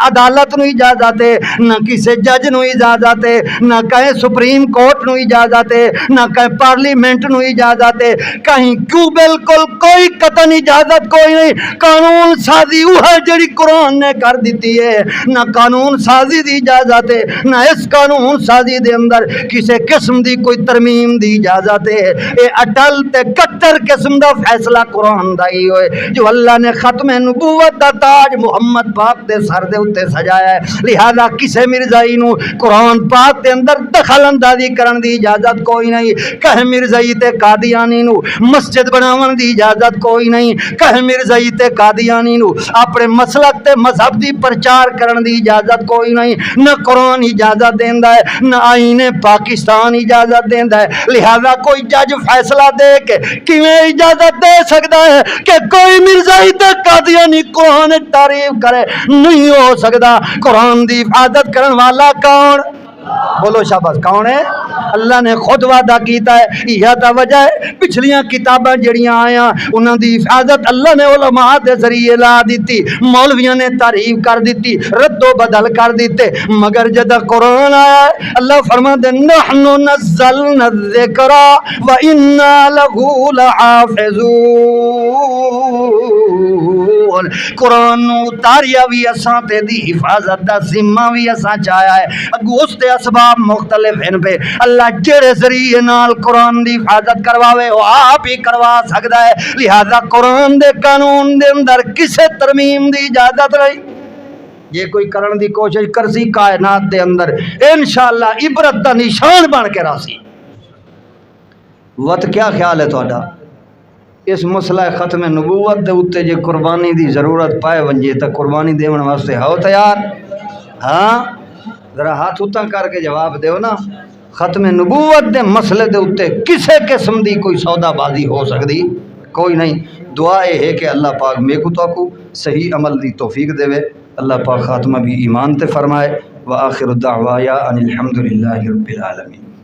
عدالت نو اجازت ہے، نہ کسے جج نو اجازت ہے، نہ کہیں سپریم کورٹ نو اجازت ہے، نہ کہیں پارلیمنٹ نو اجازت ہے، کہیں کیوں بالکل کوئی قطعی اجازت کوئی نہیں۔ قانون سازی وہ ہے جڑی قرآن نے کر دیتی ہے، نہ قانون سازی دی اجازت ہے، نہ اس قانون سازی دے اندر کسی قسم دی کوئی ترمیم دی اجازت ہے۔ اے اٹل تے کٹر قسم دا فیصلہ قرآن دا ہی ہوئے جو اللہ نے ختم نبوت دا تاج محمد پاک دے سر دے اتے سجایا ہے، لہذا کسے مرزائی نو قرآن پاک دے اندر دخل اندازی کرن دی اجازت کوئی نہیں، کہ مرزائی تے قادیانی نو مسجد بناون دی اجازت کوئی نہیں، کہ مرزائی تے قادیانی نو اپنے مسلک تے مذہب دی پرچار کرن دی اجازت کوئی نہیں، نہ قرآن اجازت دیندا ہے نہ آئین پاکستان اجازت دیندا ہے۔ لہذا کوئی جج فیصلہ دے کے کیویں اجازت دے سکتا ہے کہ کوئی مرزائی تے قادیانی قرآن تعریف کرے؟ نہیں ہو سکتا۔ قرآن دی حفاظت کرن والا کون؟ بولو شاباش، کون ہے؟ اللہ نے خود وعدہ کیتا ہے۔ یہ تا وجہ ہے پچھلیاں کتاباں جڑیاں آیاں انہاں دی حفاظت اللہ نے علماء دے ذریعے لا دیتی، مولویاں نے تعریف کر دیتی، رد و بدل کر دیتے، مگر جد قرآن آیا ہے اللہ فرماتے نحن نزلنا الذکر وإنا له لحافظون۔ قرآن اتاریا بھی اساں تے دی حفاظت دا ذمہ بھی اساں چاہیا ہے، اگو اس دے اسباب مختلف ہیں پہ اللہ جڑے ذریعے نال قرآن دی حفاظت کرواوے وہ آپ ہی کروا سکتا ہے، لہذا قرآن دے قانون دے اندر کسے ترمیم دی اجازت نہیں۔ یہ کوئی کرن دی کوشش کرسی کائنات دے اندر انشاءاللہ عبرت دا نشان بن کے راسی۔ وقت کیا خیال ہے تہاڈا اس مسئلہ ختم نبوت دے اوتے جے قربانی دی ضرورت پائے ونجے تے قربانی دیون واسطے ہو تیار؟ ہاں ذرا ہاتھ اتاں کر کے جواب دیو نا۔ ختم نبوت دے مسئلے دے اوتے کسے قسم دی کوئی سودا بازی ہو سکتی کوئی نہیں۔ دعا یہ ہے کہ اللہ پاک میں کو تو کو صحیح عمل دی توفیق دے، اللہ پاک خاتمہ بھی ایمان تے فرمائے۔ وآخر الدعوایا ان الحمد للہ رب العالمین۔